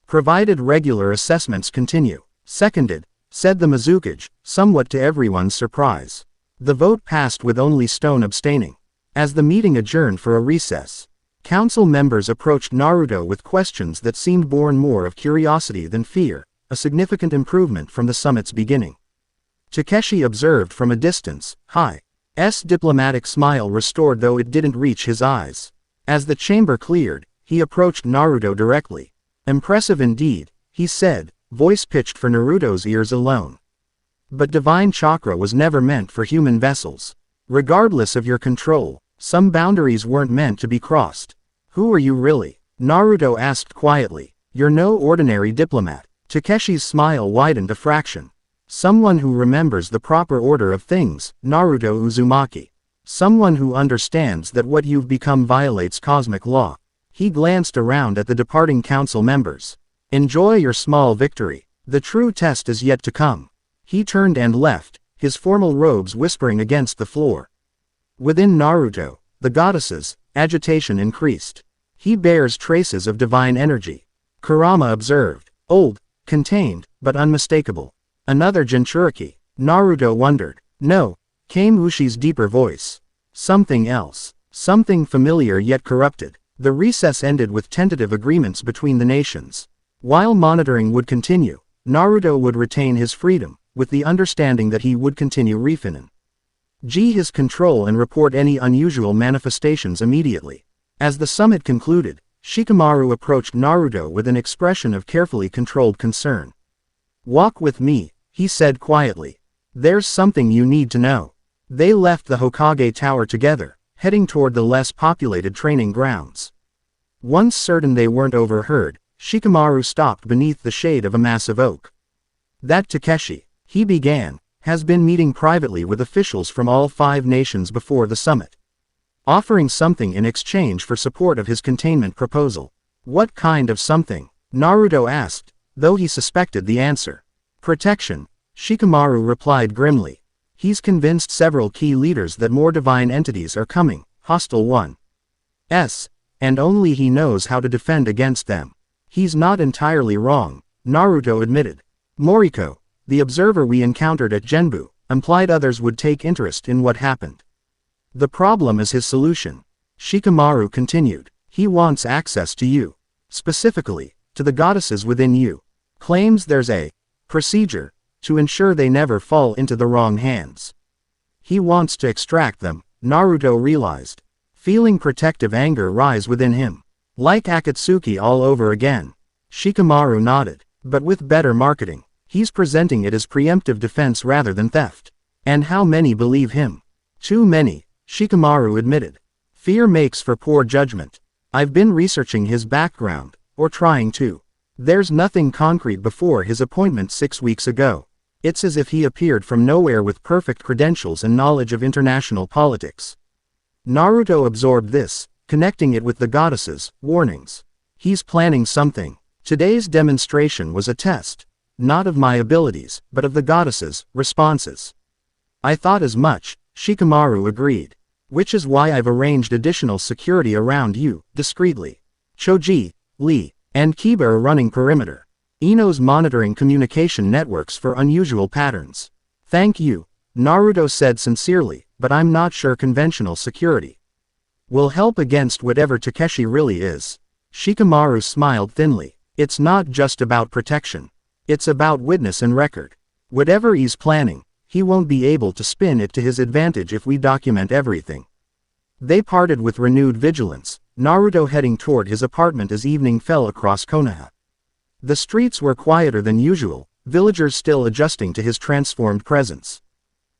Provided regular assessments continue. Seconded, said the Mizukage, somewhat to everyone's surprise. The vote passed with only Stone abstaining. As the meeting adjourned for a recess, council members approached Naruto with questions that seemed born more of curiosity than fear, a significant improvement from the summit's beginning. Takeshi observed from a distance, Hi's diplomatic smile restored though it didn't reach his eyes. As the chamber cleared, he approached Naruto directly. Impressive indeed, he said, voice pitched for Naruto's ears alone. But divine chakra was never meant for human vessels. Regardless of your control, some boundaries weren't meant to be crossed. Who are you really? Naruto asked quietly. You're no ordinary diplomat. Takeshi's smile widened a fraction. Someone who remembers the proper order of things, Naruto Uzumaki. Someone who understands that what you've become violates cosmic law. He glanced around at the departing council members. Enjoy your small victory. The true test is yet to come. He turned and left, his formal robes whispering against the floor. Within Naruto, the goddesses, agitation increased. He bears traces of divine energy. Kurama observed. Old, contained, but unmistakable. Another Jinchuriki. Naruto wondered. No, came Ushi's deeper voice. Something else. Something familiar yet corrupted. The recess ended with tentative agreements between the nations. While monitoring would continue, Naruto would retain his freedom, with the understanding that he would continue refinen his control and report any unusual manifestations immediately. As the summit concluded, Shikamaru approached Naruto with an expression of carefully controlled concern. Walk with me, he said quietly. There's something you need to know. They left the Hokage Tower together, heading toward the less populated training grounds. Once certain they weren't overheard, Shikamaru stopped beneath the shade of a massive oak. That Takeshi, he began, has been meeting privately with officials from all 5 nations before the summit. Offering something in exchange for support of his containment proposal. What kind of something? Naruto asked, though he suspected the answer. Protection, Shikamaru replied grimly. He's convinced several key leaders that more divine entities are coming, hostile ones, and only he knows how to defend against them. He's not entirely wrong, Naruto admitted. Moriko, the observer we encountered at Genbu, implied others would take interest in what happened. The problem is his solution. Shikamaru continued. He wants access to you. Specifically, to the goddesses within you. Claims there's a procedure to ensure they never fall into the wrong hands. He wants to extract them, Naruto realized. Feeling protective anger rise within him. Like Akatsuki all over again. Shikamaru nodded. But with better marketing. He's presenting it as preemptive defense rather than theft. And how many believe him? Too many, Shikamaru admitted. Fear makes for poor judgment. I've been researching his background, or trying to. There's nothing concrete before his appointment 6 weeks ago. It's as if he appeared from nowhere with perfect credentials and knowledge of international politics. Naruto absorbed this, connecting it with the goddesses' warnings. He's planning something. Today's demonstration was a test. Not of my abilities, but of the goddesses' responses. I thought as much, Shikamaru agreed. Which is why I've arranged additional security around you, discreetly. Choji, Lee, and Kiba are running perimeter. Ino's monitoring communication networks for unusual patterns. Thank you, Naruto said sincerely, but I'm not sure conventional security will help against whatever Takeshi really is. Shikamaru smiled thinly. It's not just about protection. It's about witness and record. Whatever he's planning, he won't be able to spin it to his advantage if we document everything. They parted with renewed vigilance, Naruto heading toward his apartment as evening fell across Konoha. The streets were quieter than usual, villagers still adjusting to his transformed presence.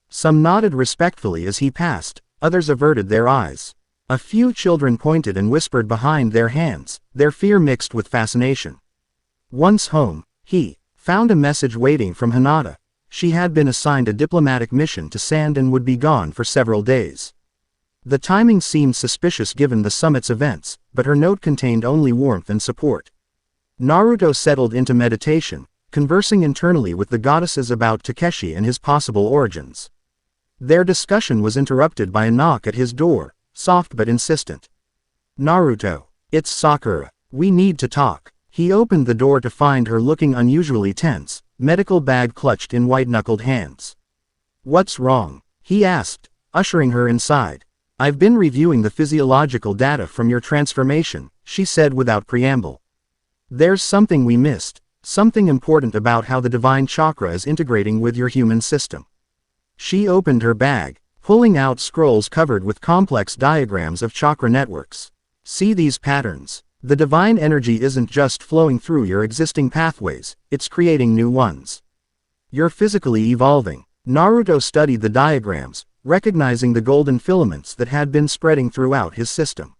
Some nodded respectfully as he passed, others averted their eyes. A few children pointed and whispered behind their hands, their fear mixed with fascination. Once home, he found a message waiting from Hinata. She had been assigned a diplomatic mission to Sand and would be gone for several days. The timing seemed suspicious given the summit's events, but her note contained only warmth and support. Naruto settled into meditation, conversing internally with the goddesses about Takeshi and his possible origins. Their discussion was interrupted by a knock at his door, soft but insistent. Naruto, it's Sakura. We need to talk. He opened the door to find her looking unusually tense, medical bag clutched in white-knuckled hands. What's wrong? He asked, ushering her inside. I've been reviewing the physiological data from your transformation, she said without preamble. There's something we missed, something important about how the divine chakra is integrating with your human system. She opened her bag, pulling out scrolls covered with complex diagrams of chakra networks. See these patterns. The divine energy isn't just flowing through your existing pathways, it's creating new ones. You're physically evolving. Naruto studied the diagrams, recognizing the golden filaments that had been spreading throughout his system.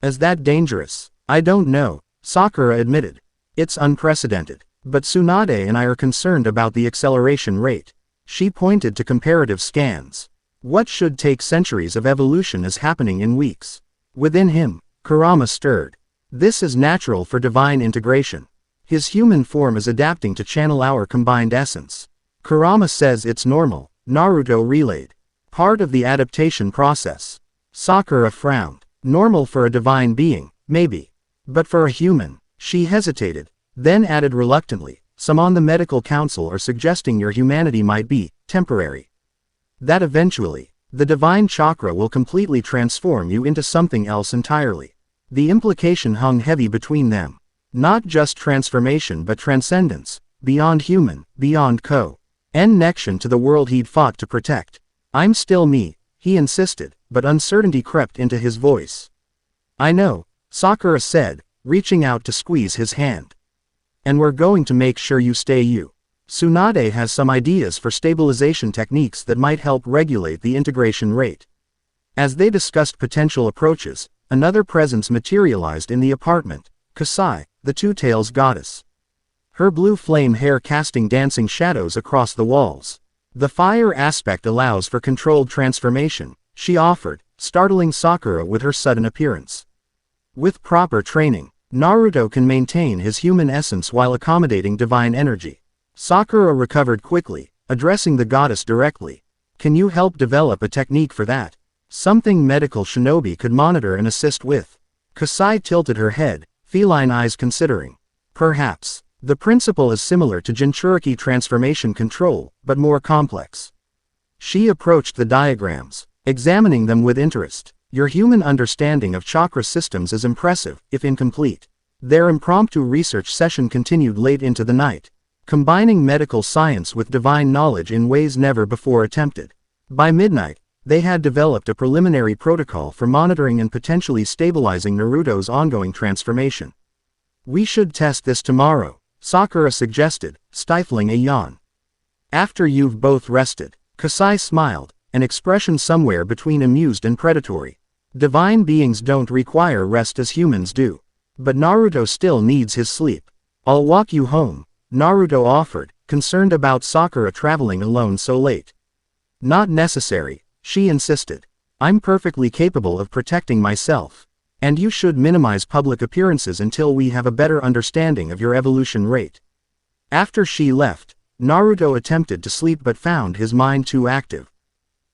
Is that dangerous? I don't know, Sakura admitted. It's unprecedented. But Tsunade and I are concerned about the acceleration rate. She pointed to comparative scans. What should take centuries of evolution is happening in weeks. Within him, Kurama stirred. This is natural for divine integration. His human form is adapting to channel our combined essence. Kurama says it's normal, Naruto relayed. Part of the adaptation process. Sakura frowned. Normal for a divine being, maybe. But for a human, she hesitated, then added reluctantly, some on the medical council are suggesting your humanity might be temporary. That eventually, the divine chakra will completely transform you into something else entirely. The implication hung heavy between them. Not just transformation but transcendence, beyond human, beyond connection to the world he'd fought to protect. I'm still me, he insisted, but uncertainty crept into his voice. I know, Sakura said, reaching out to squeeze his hand. And we're going to make sure you stay you. Tsunade has some ideas for stabilization techniques that might help regulate the integration rate. As they discussed potential approaches, another presence materialized in the apartment, Kasai, the Two-Tails goddess. Her blue flame hair casting dancing shadows across the walls. The fire aspect allows for controlled transformation, she offered, startling Sakura with her sudden appearance. With proper training, Naruto can maintain his human essence while accommodating divine energy. Sakura recovered quickly, addressing the goddess directly. Can you help develop a technique for that? Something medical shinobi could monitor and assist with. Kasai tilted her head, feline eyes considering. Perhaps. The principle is similar to Jinchuriki transformation control, but more complex. She approached the diagrams, examining them with interest. Your human understanding of chakra systems is impressive, if incomplete. Their impromptu research session continued late into the night, combining medical science with divine knowledge in ways never before attempted. By midnight, they had developed a preliminary protocol for monitoring and potentially stabilizing Naruto's ongoing transformation. We should test this tomorrow, Sakura suggested, stifling a yawn. After you've both rested, Kasai smiled, an expression somewhere between amused and predatory. Divine beings don't require rest as humans do. But Naruto still needs his sleep. I'll walk you home, Naruto offered, concerned about Sakura traveling alone so late. Not necessary, she insisted. I'm perfectly capable of protecting myself. And you should minimize public appearances until we have a better understanding of your evolution rate. After she left, Naruto attempted to sleep but found his mind too active.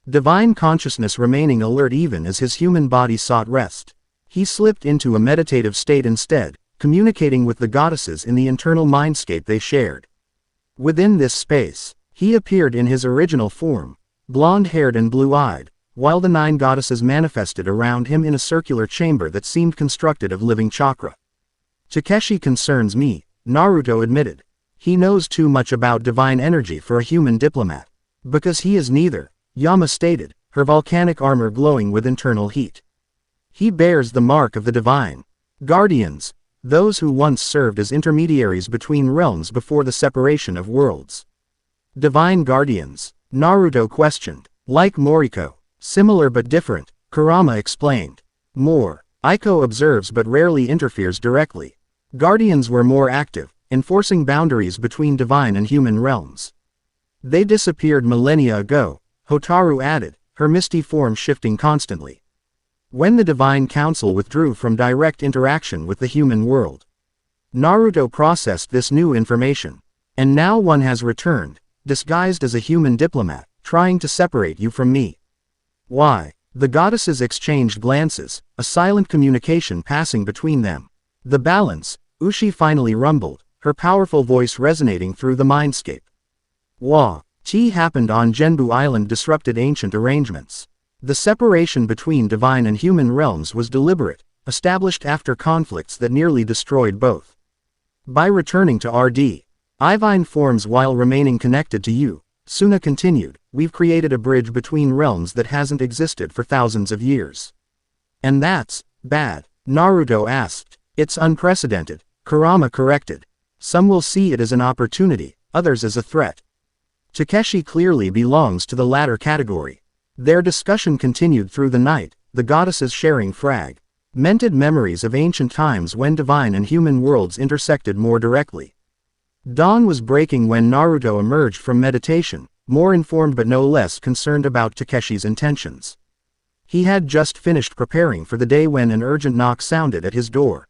Divine consciousness remaining alert even as his human body sought rest. He slipped into a meditative state instead, communicating with the goddesses in the internal mindscape they shared. Within this space, he appeared in his original form, blonde-haired and blue-eyed, while the 9 goddesses manifested around him in a circular chamber that seemed constructed of living chakra. Takeshi concerns me, Naruto admitted. He knows too much about divine energy for a human diplomat. Because he is neither, Yama stated, her volcanic armor glowing with internal heat. He bears the mark of the divine guardians, those who once served as intermediaries between realms before the separation of worlds. Divine guardians, Naruto questioned. Like Moriko. Similar but different, Kurama explained. More, Aiko observes but rarely interferes directly. Guardians were more active, enforcing boundaries between divine and human realms. They disappeared millennia ago, Hotaru added, her misty form shifting constantly. When the Divine Council withdrew from direct interaction with the human world. Naruto processed this new information. And now one has returned, disguised as a human diplomat, trying to separate you from me. Why? The goddesses exchanged glances, a silent communication passing between them. The balance, Ushi finally rumbled, her powerful voice resonating through the mindscape. What happened on Genbu Island disrupted ancient arrangements. The separation between divine and human realms was deliberate, established after conflicts that nearly destroyed both. By returning to RD, Ivine forms while remaining connected to you, Suna continued, we've created a bridge between realms that hasn't existed for thousands of years. And that's bad, Naruto asked. It's unprecedented, Kurama corrected. Some will see it as an opportunity, others as a threat. Takeshi clearly belongs to the latter category. Their discussion continued through the night, the goddesses sharing fragmented memories of ancient times when divine and human worlds intersected more directly. Dawn was breaking when Naruto emerged from meditation, more informed but no less concerned about Takeshi's intentions. He had just finished preparing for the day when an urgent knock sounded at his door.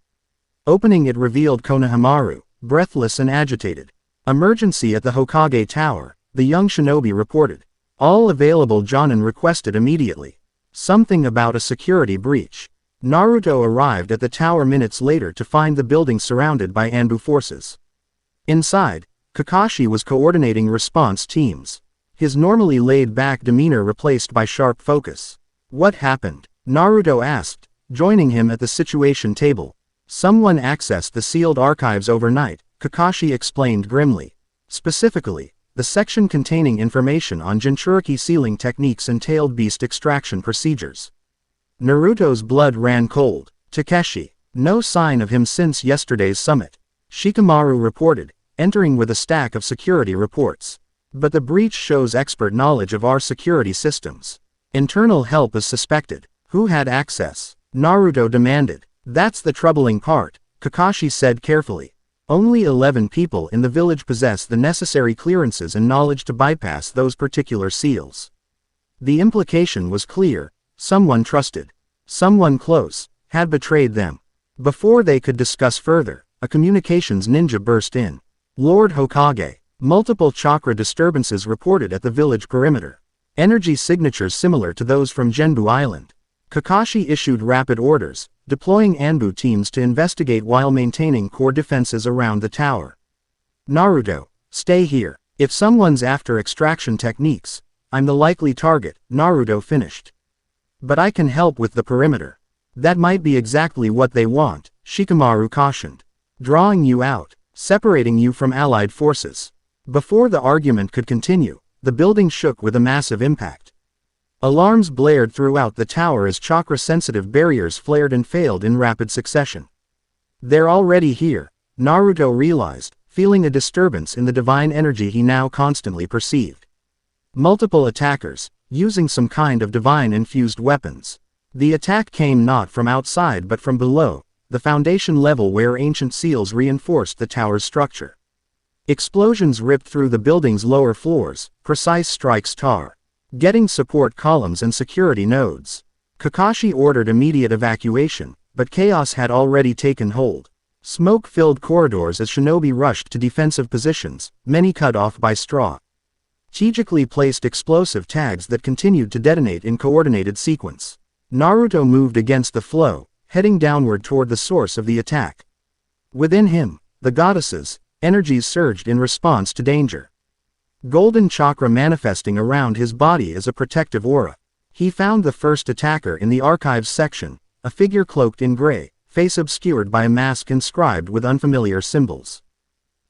Opening it revealed Konohamaru, breathless and agitated. "Emergency at the Hokage Tower," the young shinobi reported. "All available Jonin requested immediately." Something about a security breach. Naruto arrived at the tower minutes later to find the building surrounded by Anbu forces. Inside, Kakashi was coordinating response teams. His normally laid-back demeanor replaced by sharp focus. "What happened?" Naruto asked, joining him at the situation table. "Someone accessed the sealed archives overnight," Kakashi explained grimly. "Specifically, the section containing information on Jinchuriki sealing techniques and tailed beast extraction procedures." Naruto's blood ran cold. "Takeshi. No sign of him since yesterday's summit," Shikamaru reported, entering with a stack of security reports. "But the breach shows expert knowledge of our security systems. Internal help is suspected." "Who had access?" Naruto demanded. "That's the troubling part," Kakashi said carefully. "Only 11 people in the village possess the necessary clearances and knowledge to bypass those particular seals." The implication was clear: someone trusted, someone close, had betrayed them. Before they could discuss further, a communications ninja burst in. "Lord Hokage, multiple chakra disturbances reported at the village perimeter. Energy signatures similar to those from Genbu Island." Kakashi issued rapid orders, deploying Anbu teams to investigate while maintaining core defenses around the tower. "Naruto, stay here. If someone's after extraction techniques, I'm the likely target," Naruto finished. "But I can help with the perimeter." "That might be exactly what they want," Shikamaru cautioned. "Drawing you out, separating you from allied forces." Before the argument could continue, the building shook with a massive impact. Alarms blared throughout the tower as chakra-sensitive barriers flared and failed in rapid succession. "They're already here," Naruto realized, feeling a disturbance in the divine energy he now constantly perceived. Multiple attackers, using some kind of divine-infused weapons. The attack came not from outside but from below, the foundation level where ancient seals reinforced the tower's structure. Explosions ripped through the building's lower floors, precise strikes getting support columns and security nodes. Kakashi ordered immediate evacuation, but chaos had already taken hold. Smoke-filled corridors as shinobi rushed to defensive positions, many cut off by strategically placed explosive tags that continued to detonate in coordinated sequence. Naruto moved against the flow, heading downward toward the source of the attack. Within him, the goddesses' energies surged in response to danger. Golden chakra manifesting around his body as a protective aura. He found the first attacker in the archives section, a figure cloaked in gray, face obscured by a mask inscribed with unfamiliar symbols.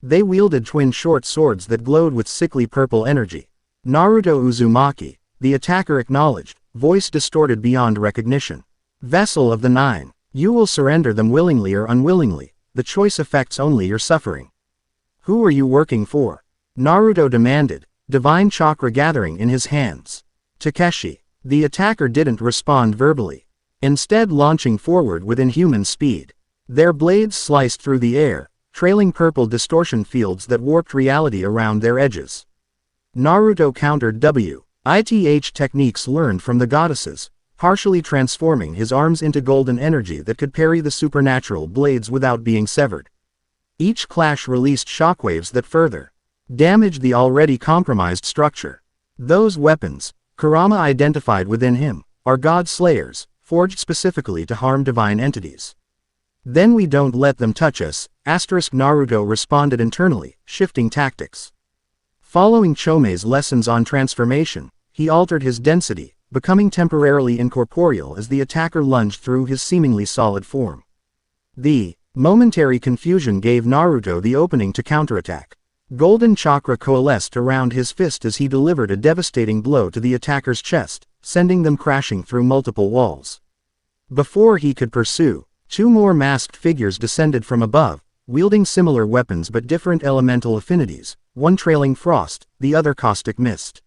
They wielded twin short swords that glowed with sickly purple energy. "Naruto Uzumaki," the attacker acknowledged, voice distorted beyond recognition. "Vessel of the Nine, you will surrender them willingly or unwillingly, the choice affects only your suffering." "Who are you working for?" Naruto demanded, divine chakra gathering in his hands. "Takeshi." The attacker didn't respond verbally, instead launching forward with inhuman speed. Their blades sliced through the air, trailing purple distortion fields that warped reality around their edges. Naruto countered WITH techniques learned from the goddesses, partially transforming his arms into golden energy that could parry the supernatural blades without being severed. Each clash released shockwaves that further damaged the already compromised structure. "Those weapons," Kurama identified within him, "are god slayers, forged specifically to harm divine entities." "Then we don't let them touch us," Naruto responded internally, shifting tactics. Following Chome's lessons on transformation, he altered his density, becoming temporarily incorporeal as the attacker lunged through his seemingly solid form. The momentary confusion gave Naruto the opening to counterattack. Golden chakra coalesced around his fist as he delivered a devastating blow to the attacker's chest, sending them crashing through multiple walls. Before he could pursue, two more masked figures descended from above, wielding similar weapons but different elemental affinities, one trailing frost, the other caustic mist.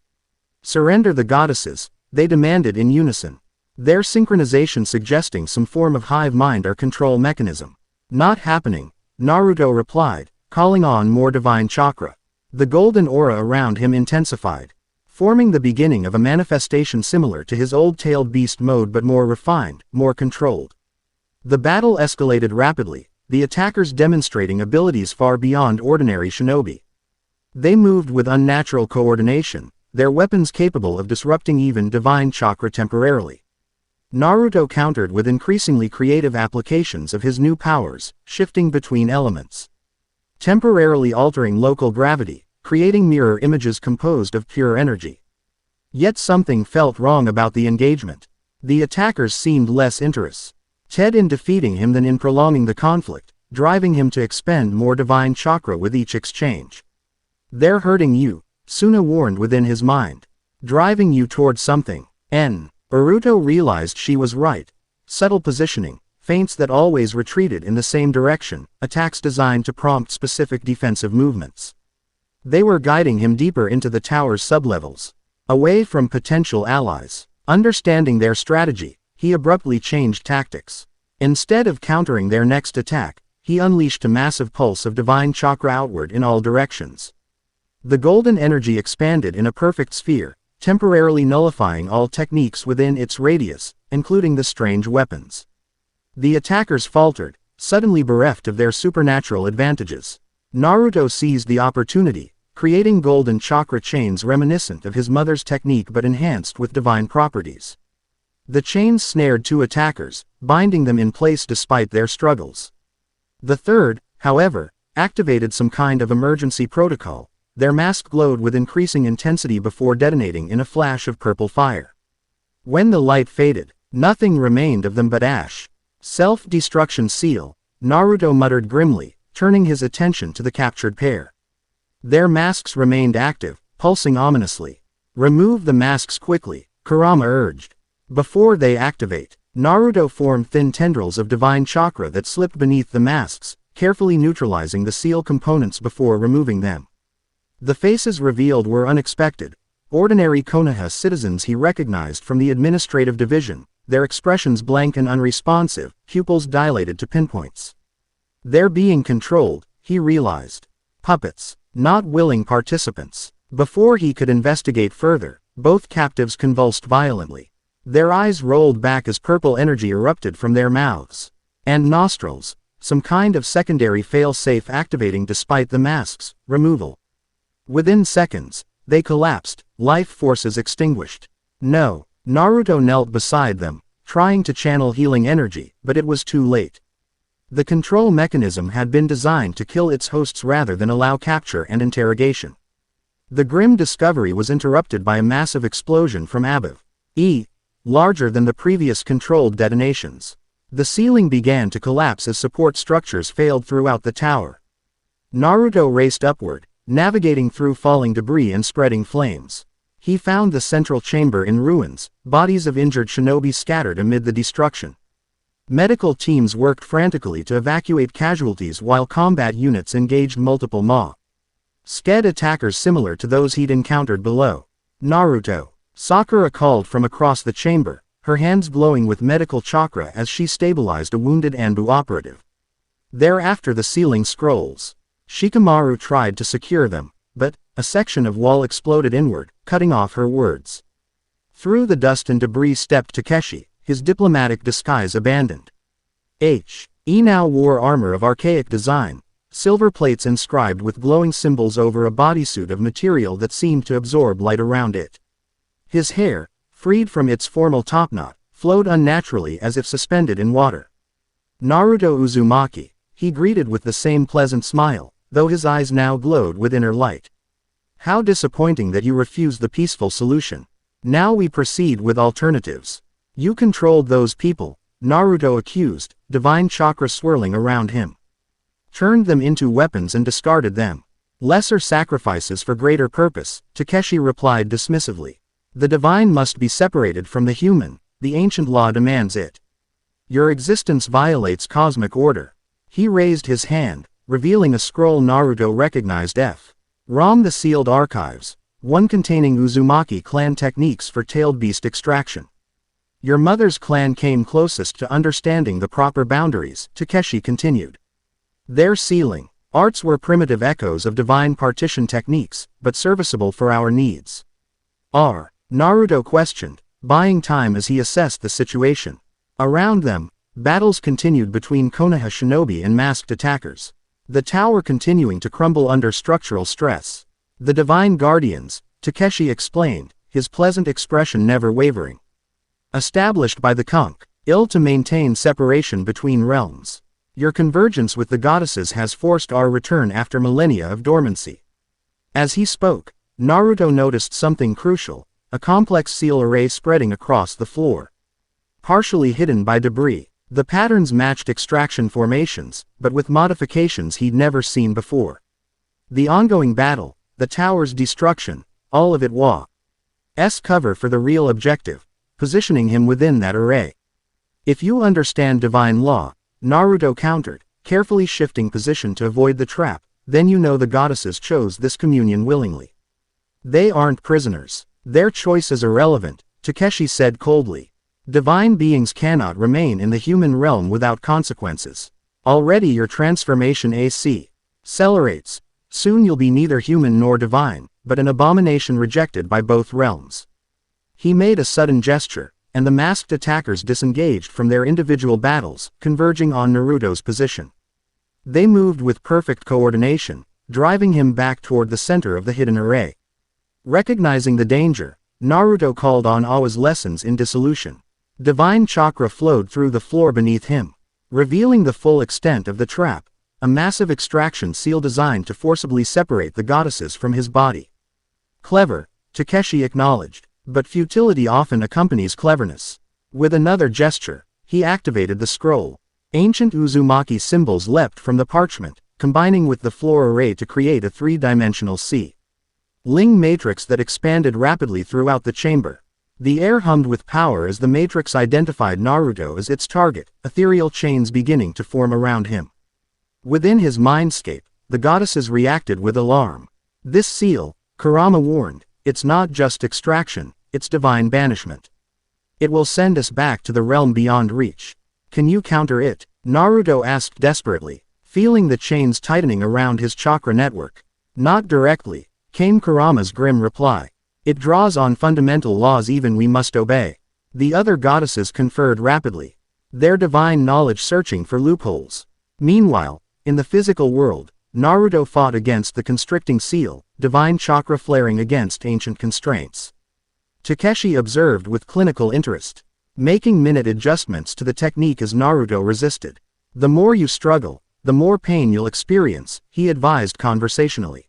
Surrender the goddesses, they demanded in unison. Their synchronization suggesting some form of hive mind or control mechanism. Not happening, Naruto replied, calling on more divine chakra. The golden aura around him intensified, forming the beginning of a manifestation similar to his old tailed beast mode but more refined, more controlled. The battle escalated rapidly, the attackers demonstrating abilities far beyond ordinary shinobi. They moved with unnatural coordination, their weapons capable of disrupting even divine chakra temporarily. Naruto countered with increasingly creative applications of his new powers, shifting between elements. Temporarily altering local gravity, creating mirror images composed of pure energy. Yet something felt wrong about the engagement. The attackers seemed less interested in defeating him than in prolonging the conflict, driving him to expend more divine chakra with each exchange. They're hurting you, Suna warned within his mind. Driving you toward something. Naruto realized she was right. Subtle positioning, feints that always retreated in the same direction, attacks designed to prompt specific defensive movements. They were guiding him deeper into the tower's sublevels, away from potential allies. Understanding their strategy, he abruptly changed tactics. Instead of countering their next attack, he unleashed a massive pulse of divine chakra outward in all directions. The golden energy expanded in a perfect sphere, temporarily nullifying all techniques within its radius, including the strange weapons. The attackers faltered, suddenly bereft of their supernatural advantages. Naruto seized the opportunity, creating golden chakra chains reminiscent of his mother's technique but enhanced with divine properties. The chains snared two attackers, binding them in place despite their struggles. The third, however, activated some kind of emergency protocol. Their mask glowed with increasing intensity before detonating in a flash of purple fire. When the light faded, nothing remained of them but ash. Self-destruction seal, Naruto muttered grimly, turning his attention to the captured pair. Their masks remained active, pulsing ominously. Remove the masks quickly, Kurama urged. Before they activate, Naruto formed thin tendrils of divine chakra that slipped beneath the masks, carefully neutralizing the seal components before removing them. The faces revealed were unexpected. Ordinary Konoha citizens he recognized from the administrative division, their expressions blank and unresponsive, pupils dilated to pinpoints. They're being controlled, he realized. Puppets, not willing participants. Before he could investigate further, both captives convulsed violently. Their eyes rolled back as purple energy erupted from their mouths and nostrils, some kind of secondary fail-safe activating despite the mask's removal. Within seconds, they collapsed, life forces extinguished. No, Naruto knelt beside them, trying to channel healing energy, but it was too late. The control mechanism had been designed to kill its hosts rather than allow capture and interrogation. The grim discovery was interrupted by a massive explosion from above. Larger than the previous controlled detonations. The ceiling began to collapse as support structures failed throughout the tower. Naruto raced upward, navigating through falling debris and spreading flames. He found the central chamber in ruins, bodies of injured shinobi scattered amid the destruction. Medical teams worked frantically to evacuate casualties while combat units engaged multiple Sked attackers similar to those he'd encountered below. Naruto. Sakura called from across the chamber, her hands glowing with medical chakra as she stabilized a wounded Anbu operative. Thereafter the ceiling scrolls. Shikamaru tried to secure them, but a section of wall exploded inward, cutting off her words. Through the dust and debris stepped Takeshi, his diplomatic disguise abandoned. He now wore armor of archaic design, silver plates inscribed with glowing symbols over a bodysuit of material that seemed to absorb light around it. His hair, freed from its formal topknot, flowed unnaturally as if suspended in water. Naruto Uzumaki, he greeted with the same pleasant smile, though his eyes now glowed with inner light. How disappointing that you refused the peaceful solution. Now we proceed with alternatives. You controlled those people, Naruto accused, divine chakra swirling around him. Turned them into weapons and discarded them. Lesser sacrifices for greater purpose, Takeshi replied dismissively. The divine must be separated from the human, the ancient law demands it. Your existence violates cosmic order. He raised his hand, revealing a scroll Naruto recognized. Rom the sealed archives, one containing Uzumaki clan techniques for tailed beast extraction. Your mother's clan came closest to understanding the proper boundaries, Takeshi continued. Their sealing arts were primitive echoes of divine partition techniques, but serviceable for our needs. Naruto questioned, buying time as he assessed the situation. Around them, battles continued between Konoha shinobi and masked attackers. The tower continuing to crumble under structural stress. The divine guardians, Takeshi explained, his pleasant expression never wavering. Established by the conch, ill to maintain separation between realms. Your convergence with the goddesses has forced our return after millennia of dormancy. As he spoke, Naruto noticed something crucial, a complex seal array spreading across the floor. Partially hidden by debris, the patterns matched extraction formations, but with modifications he'd never seen before. The ongoing battle, the tower's destruction, all of it was cover for the real objective, positioning him within that array. If you understand divine law, Naruto countered, carefully shifting position to avoid the trap, then you know the goddesses chose this communion willingly. They aren't prisoners. Their choice is irrelevant, Takeshi said coldly. Divine beings cannot remain in the human realm without consequences. Already your transformation accelerates. Soon you'll be neither human nor divine, but an abomination rejected by both realms. He made a sudden gesture, and the masked attackers disengaged from their individual battles, converging on Naruto's position. They moved with perfect coordination, driving him back toward the center of the hidden array. Recognizing the danger, Naruto called on Awa's lessons in dissolution. Divine chakra flowed through the floor beneath him, revealing the full extent of the trap, a massive extraction seal designed to forcibly separate the goddesses from his body. Clever, Takeshi acknowledged, but futility often accompanies cleverness. With another gesture, he activated the scroll. Ancient Uzumaki symbols leapt from the parchment, combining with the floor array to create a three-dimensional Ling matrix that expanded rapidly throughout the chamber. The air hummed with power as the matrix identified Naruto as its target, ethereal chains beginning to form around him. Within his mindscape, the goddesses reacted with alarm. This seal, Kurama warned, it's not just extraction, it's divine banishment. It will send us back to the realm beyond reach. Can you counter it? Naruto asked desperately, feeling the chains tightening around his chakra network. Not directly, came Kurama's grim reply. It draws on fundamental laws even we must obey. The other goddesses conferred rapidly, their divine knowledge searching for loopholes. Meanwhile, in the physical world, Naruto fought against the constricting seal, divine chakra flaring against ancient constraints. Takeshi observed with clinical interest, making minute adjustments to the technique as Naruto resisted. The more you struggle, the more pain you'll experience, he advised conversationally.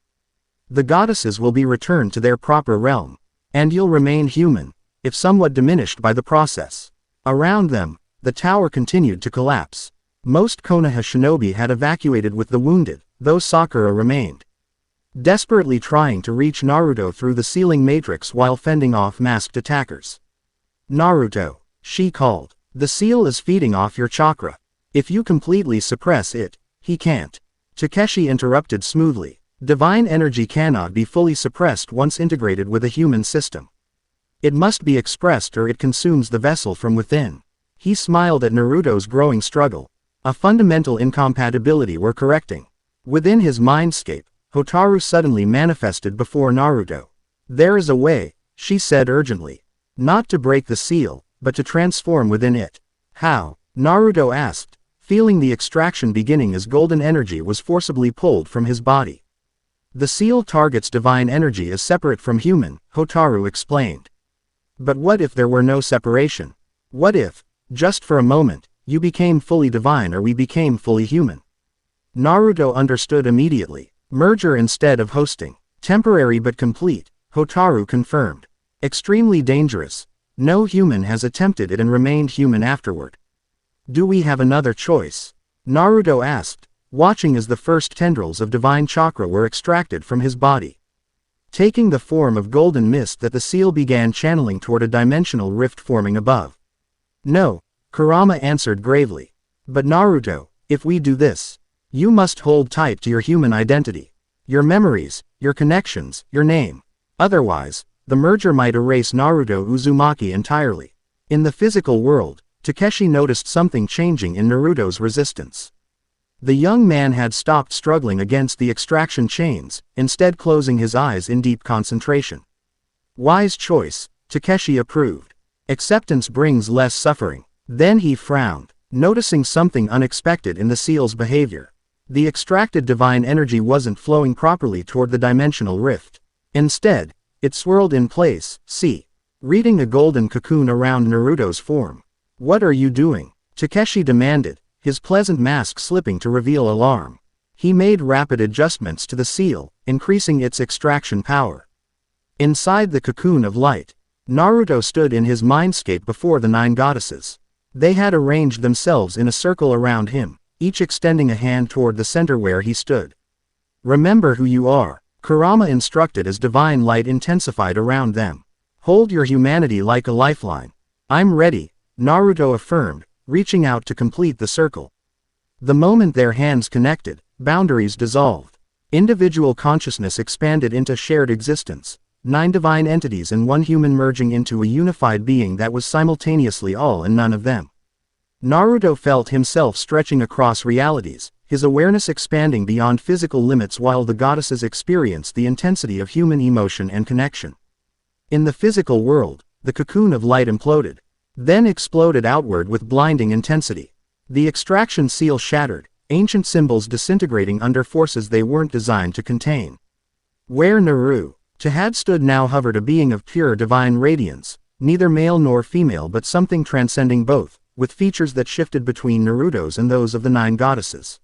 The goddesses will be returned to their proper realm, and you'll remain human, if somewhat diminished by the process. Around them, the tower continued to collapse. Most Konoha shinobi had evacuated with the wounded, though Sakura remained, desperately trying to reach Naruto through the sealing matrix while fending off masked attackers. Naruto, she called, the seal is feeding off your chakra. If you completely suppress it, he can't. Takeshi interrupted smoothly. Divine energy cannot be fully suppressed once integrated with a human system. It must be expressed or it consumes the vessel from within. He smiled at Naruto's growing struggle. A fundamental incompatibility were correcting. Within his mindscape, Hotaru suddenly manifested before Naruto. There is a way, she said urgently. Not to break the seal, but to transform within it. How? Naruto asked, feeling the extraction beginning as golden energy was forcibly pulled from his body. The seal targets divine energy as separate from human, Hotaru explained. But what if there were no separation? What if, just for a moment, you became fully divine or we became fully human? Naruto understood immediately. Merger instead of hosting. Temporary but complete, Hotaru confirmed. Extremely dangerous. No human has attempted it and remained human afterward. Do we have another choice? Naruto asked, watching as the first tendrils of divine chakra were extracted from his body, taking the form of golden mist that the seal began channeling toward a dimensional rift forming above. No, Kurama answered gravely. But Naruto, if we do this, you must hold tight to your human identity. Your memories, your connections, your name. Otherwise, the merger might erase Naruto Uzumaki entirely. In the physical world, Takeshi noticed something changing in Naruto's resistance. The young man had stopped struggling against the extraction chains, instead closing his eyes in deep concentration. Wise choice, Takeshi approved. Acceptance brings less suffering. Then he frowned, noticing something unexpected in the seal's behavior. The extracted divine energy wasn't flowing properly toward the dimensional rift. Instead, it swirled in place, reading a golden cocoon around Naruto's form. "What are you doing?" Takeshi demanded, his pleasant mask slipping to reveal alarm. He made rapid adjustments to the seal, increasing its extraction power. Inside the cocoon of light, Naruto stood in his mindscape before the 9 goddesses. They had arranged themselves in a circle around him, each extending a hand toward the center where he stood. "Remember who you are," Kurama instructed as divine light intensified around them. "Hold your humanity like a lifeline." "I'm ready," Naruto affirmed, reaching out to complete the circle. The moment their hands connected, boundaries dissolved. Individual consciousness expanded into shared existence, 9 divine entities and 1 human merging into a unified being that was simultaneously all and none of them. Naruto felt himself stretching across realities, his awareness expanding beyond physical limits while the goddesses experienced the intensity of human emotion and connection. In the physical world, the cocoon of light imploded, then exploded outward with blinding intensity. The extraction seal shattered, ancient symbols disintegrating under forces they weren't designed to contain. Where Naruto stood now hovered a being of pure divine radiance, neither male nor female but something transcending both, with features that shifted between Naruto's and those of the 9 goddesses.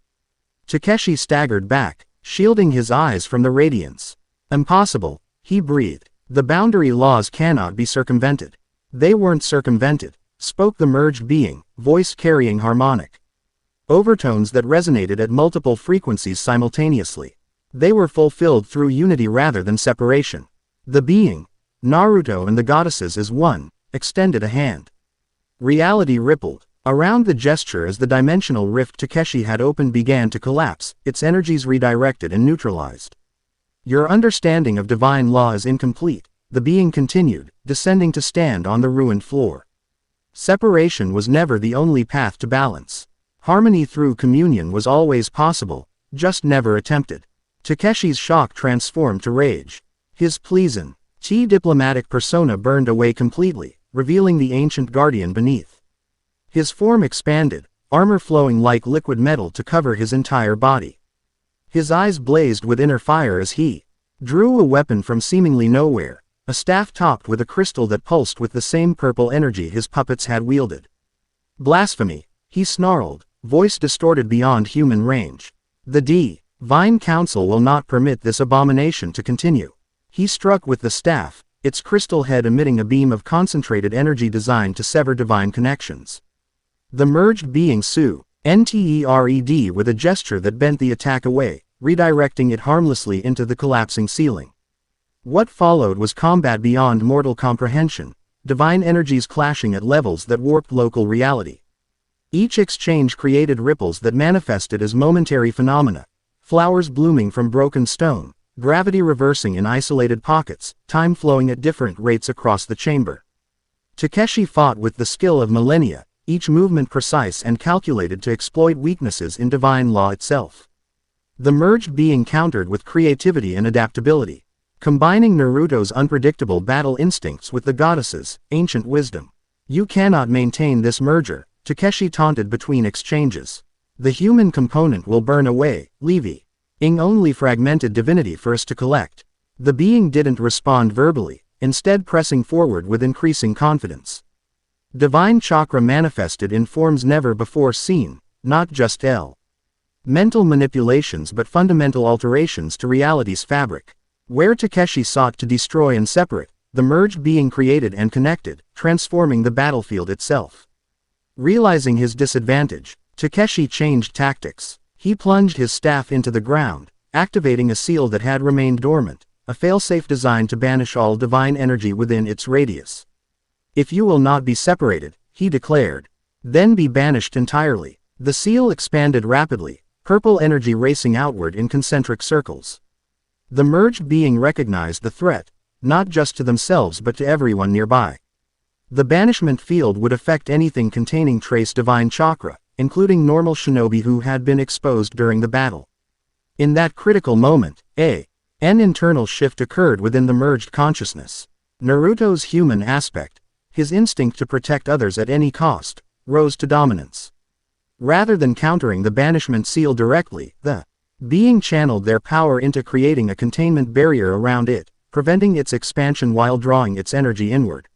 Takeshi staggered back, shielding his eyes from the radiance. "Impossible," he breathed. "The boundary laws cannot be circumvented." "They weren't circumvented," spoke the merged being, voice carrying harmonic overtones that resonated at multiple frequencies simultaneously. "They were fulfilled through unity rather than separation." The being, Naruto and the goddesses as one, extended a hand. Reality rippled around the gesture as the dimensional rift Takeshi had opened began to collapse, its energies redirected and neutralized. "Your understanding of divine law is incomplete," the being continued, descending to stand on the ruined floor. Separation was never the only path to balance. Harmony through communion was always possible, just never attempted. Takeshi's shock transformed to rage. His pleasant, diplomatic persona burned away completely, revealing the ancient guardian beneath. His form expanded, armor flowing like liquid metal to cover his entire body. His eyes blazed with inner fire as he drew a weapon from seemingly nowhere, a staff topped with a crystal that pulsed with the same purple energy his puppets had wielded. "Blasphemy," he snarled, voice distorted beyond human range. "The Divine Council will not permit this abomination to continue." He struck with the staff, its crystal head emitting a beam of concentrated energy designed to sever divine connections. The merged being entered with a gesture that bent the attack away, redirecting it harmlessly into the collapsing ceiling. What followed was combat beyond mortal comprehension, divine energies clashing at levels that warped local reality. Each exchange created ripples that manifested as momentary phenomena, flowers blooming from broken stone, gravity reversing in isolated pockets, time flowing at different rates across the chamber. Takeshi fought with the skill of millennia, each movement precise and calculated to exploit weaknesses in divine law itself. The merged being countered with creativity and adaptability, combining Naruto's unpredictable battle instincts with the goddesses' ancient wisdom. "You cannot maintain this merger," Takeshi taunted between exchanges. "The human component will burn away, leaving only fragmented divinity for us to collect." The being didn't respond verbally, instead pressing forward with increasing confidence. Divine chakra manifested in forms never before seen, not just mental manipulations but fundamental alterations to reality's fabric. Where Takeshi sought to destroy and separate, the merged being created and connected, transforming the battlefield itself. Realizing his disadvantage, Takeshi changed tactics. He plunged his staff into the ground, activating a seal that had remained dormant, a failsafe designed to banish all divine energy within its radius. "If you will not be separated," he declared, "then be banished entirely." The seal expanded rapidly, purple energy racing outward in concentric circles. The merged being recognized the threat, not just to themselves but to everyone nearby. The banishment field would affect anything containing trace divine chakra, including normal shinobi who had been exposed during the battle. In that critical moment, an internal shift occurred within the merged consciousness. Naruto's human aspect, his instinct to protect others at any cost, rose to dominance. Rather than countering the banishment seal directly, the being channeled their power into creating a containment barrier around it, preventing its expansion while drawing its energy inward.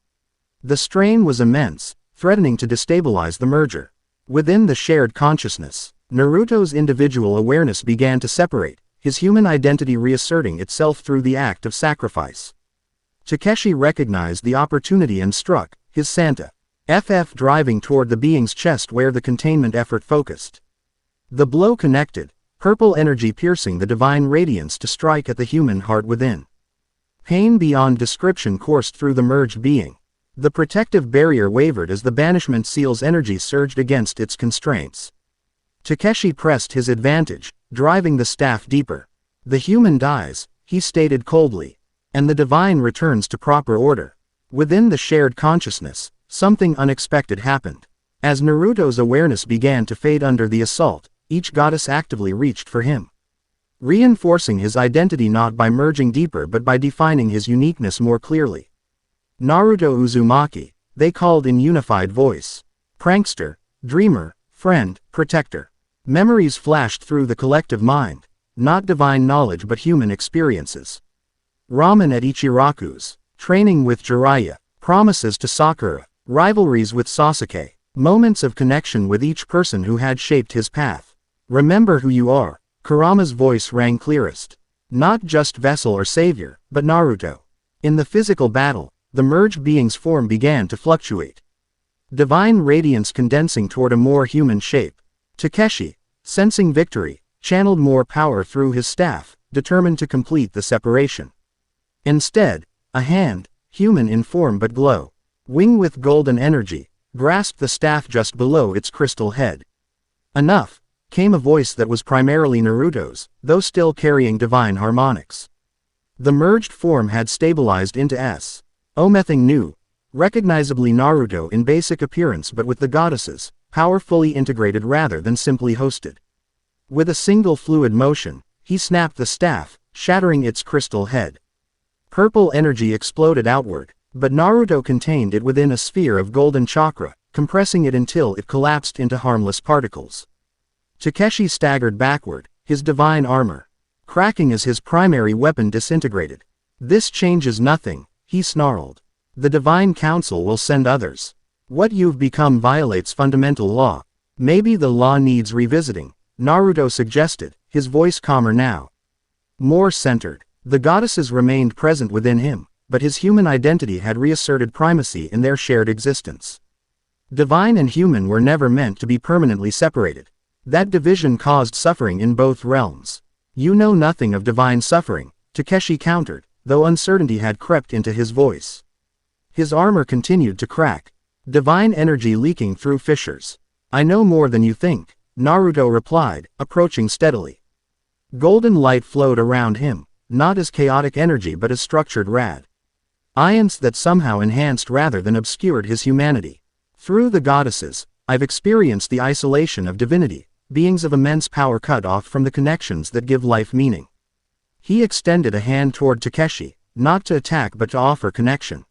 The strain was immense, threatening to destabilize the merger. Within the shared consciousness, Naruto's individual awareness began to separate, his human identity reasserting itself through the act of sacrifice. Takeshi recognized the opportunity and struck, his Santa FF driving toward the being's chest where the containment effort focused. The blow connected, purple energy piercing the divine radiance to strike at the human heart within. Pain beyond description coursed through the merged being. The protective barrier wavered as the banishment seal's energy surged against its constraints. Takeshi pressed his advantage, driving the staff deeper. The human dies, he stated coldly, and the divine returns to proper order. Within the shared consciousness, something unexpected happened. As Naruto's awareness began to fade under the assault, each goddess actively reached for him, reinforcing his identity not by merging deeper but by defining his uniqueness more clearly. Naruto Uzumaki, they called in unified voice. Prankster, dreamer, friend, protector. Memories flashed through the collective mind, not divine knowledge but human experiences. Ramen at Ichiraku's, training with Jiraiya, promises to Sakura, rivalries with Sasuke, moments of connection with each person who had shaped his path. Remember who you are, Kurama's voice rang clearest. Not just vessel or savior, but Naruto. In the physical battle, the merged being's form began to fluctuate. Divine radiance condensing toward a more human shape. Takeshi, sensing victory, channeled more power through his staff, determined to complete the separation. Instead, a hand, human in form but glow, wing with golden energy, grasped the staff just below its crystal head. Enough, came a voice that was primarily Naruto's, though still carrying divine harmonics. The merged form had stabilized into Omething new, recognizably Naruto in basic appearance but with the goddesses, power fully integrated rather than simply hosted. With a single fluid motion, he snapped the staff, shattering its crystal head. Purple energy exploded outward, but Naruto contained it within a sphere of golden chakra, compressing it until it collapsed into harmless particles. Takeshi staggered backward, his divine armor cracking as his primary weapon disintegrated. This changes nothing, he snarled. The divine council will send others. What you've become violates fundamental law. Maybe the law needs revisiting, Naruto suggested, his voice calmer now. More centered. The goddesses remained present within him, but his human identity had reasserted primacy in their shared existence. Divine and human were never meant to be permanently separated. That division caused suffering in both realms. You know nothing of divine suffering, Takeshi countered, though uncertainty had crept into his voice. His armor continued to crack, divine energy leaking through fissures. I know more than you think, Naruto replied, approaching steadily. Golden light flowed around him, not as chaotic energy but as structured radiance that somehow enhanced rather than obscured his humanity. Through the goddesses, I've experienced the isolation of divinity, beings of immense power cut off from the connections that give life meaning. He extended a hand toward Takeshi, not to attack but to offer connection.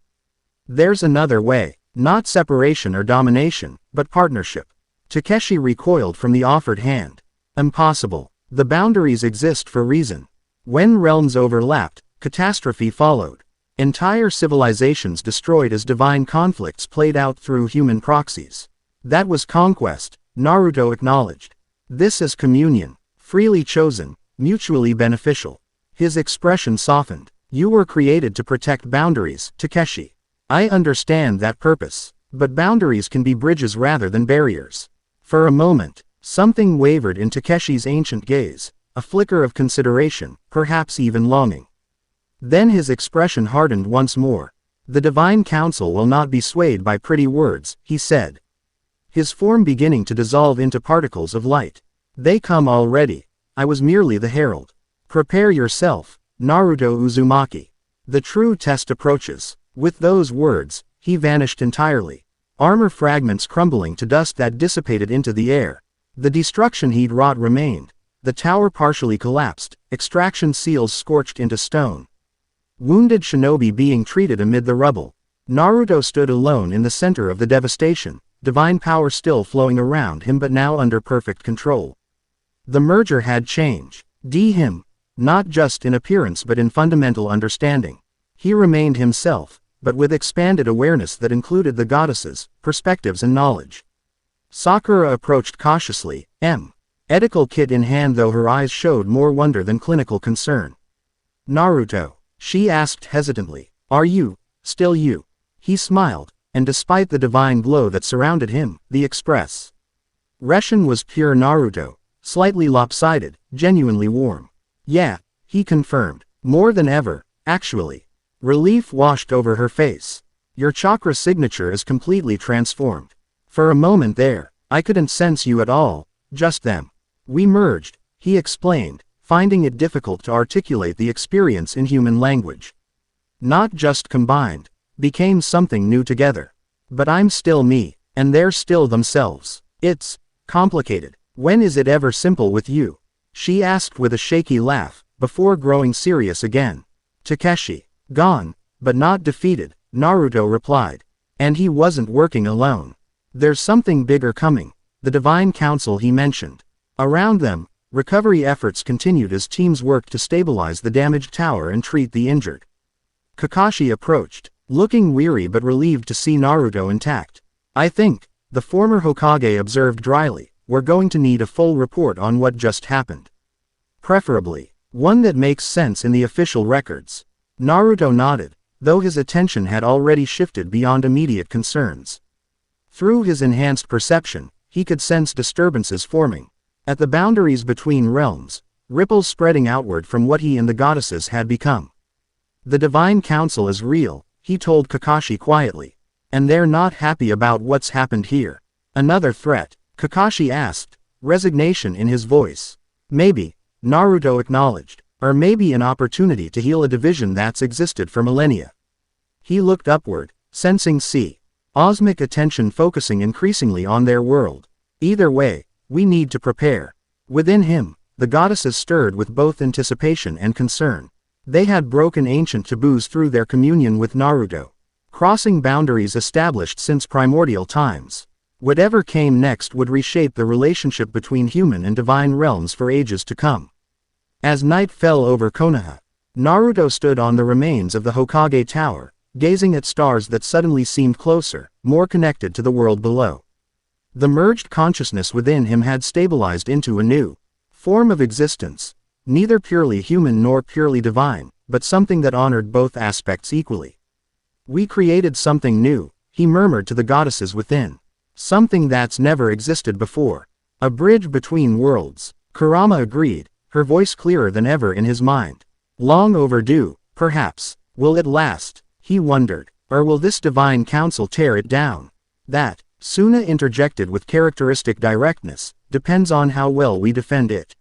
There's another way, not separation or domination, but partnership. Takeshi recoiled from the offered hand. Impossible. The boundaries exist for reason. When realms overlapped, catastrophe followed. Entire civilizations destroyed as divine conflicts played out through human proxies. That was conquest, Naruto acknowledged. This is communion, freely chosen, mutually beneficial. His expression softened. You were created to protect boundaries, Takeshi. I understand that purpose, but boundaries can be bridges rather than barriers. For a moment, something wavered in Takeshi's ancient gaze, a flicker of consideration, perhaps even longing. Then his expression hardened once more. The divine council will not be swayed by pretty words, he said. His form beginning to dissolve into particles of light. They come already. I was merely the herald. Prepare yourself, Naruto Uzumaki. The true test approaches. With those words, he vanished entirely. Armor fragments crumbling to dust that dissipated into the air. The destruction he'd wrought remained. The tower partially collapsed, extraction seals scorched into stone. Wounded shinobi being treated amid the rubble. Naruto stood alone in the center of the devastation, divine power still flowing around him but now under perfect control. The merger had changed. Him. Not just in appearance but in fundamental understanding. He remained himself, but with expanded awareness that included the goddesses, perspectives and knowledge. Sakura approached cautiously, medical kit in hand though her eyes showed more wonder than clinical concern. Naruto, she asked hesitantly, are you, still you? He smiled, and despite the divine glow that surrounded him, the expression was pure Naruto, slightly lopsided, genuinely warm. Yeah, he confirmed, more than ever, actually. Relief washed over her face. Your chakra signature is completely transformed. For a moment there, I couldn't sense you at all, just them. We merged, he explained, finding it difficult to articulate the experience in human language. Not just combined, became something new together. But I'm still me, and they're still themselves. It's complicated. When is it ever simple with you? She asked with a shaky laugh, before growing serious again. Takeshi. Gone, but not defeated, Naruto replied. And he wasn't working alone. There's something bigger coming. The Divine Council he mentioned. Around them, recovery efforts continued as teams worked to stabilize the damaged tower and treat the injured. Kakashi approached, looking weary but relieved to see Naruto intact. I think, the former Hokage observed dryly, we're going to need a full report on what just happened. Preferably, one that makes sense in the official records. Naruto nodded, though his attention had already shifted beyond immediate concerns. Through his enhanced perception, he could sense disturbances forming. At the boundaries between realms, ripples spreading outward from what he and the goddesses had become. The Divine Council is real, he told Kakashi quietly. And they're not happy about what's happened here. Another threat, Kakashi asked, resignation in his voice. Maybe, Naruto acknowledged, or maybe an opportunity to heal a division that's existed for millennia. He looked upward, sensing cosmic attention focusing increasingly on their world. Either way, we need to prepare. Within him, the goddesses stirred with both anticipation and concern. They had broken ancient taboos through their communion with Naruto, crossing boundaries established since primordial times. Whatever came next would reshape the relationship between human and divine realms for ages to come. As night fell over Konoha, Naruto stood on the remains of the Hokage Tower, gazing at stars that suddenly seemed closer, more connected to the world below. The merged consciousness within him had stabilized into a new form of existence, neither purely human nor purely divine, but something that honored both aspects equally. We created something new, he murmured to the goddesses within. Something that's never existed before. A bridge between worlds. Kurama agreed, her voice clearer than ever in his mind. Long overdue, perhaps. Will it last? He wondered. Or will this divine council tear it down? That, Suna interjected with characteristic directness, depends on how well we defend it.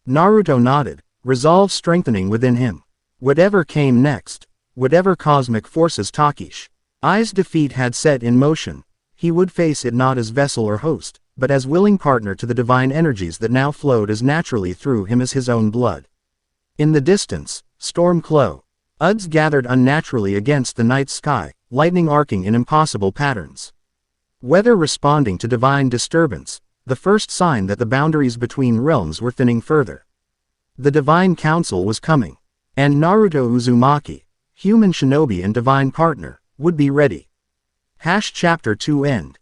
Naruto nodded, resolve strengthening within him. Whatever came next, whatever cosmic forces Takeshi's defeat had set in motion, he would face it not as vessel or host, but as willing partner to the divine energies that now flowed as naturally through him as his own blood. In the distance, storm clouds gathered unnaturally against the night sky, lightning arcing in impossible patterns. Weather responding to divine disturbance, the first sign that the boundaries between realms were thinning further. The Divine Council was coming. And Naruto Uzumaki, human shinobi and divine partner, would be ready. Chapter 2 end.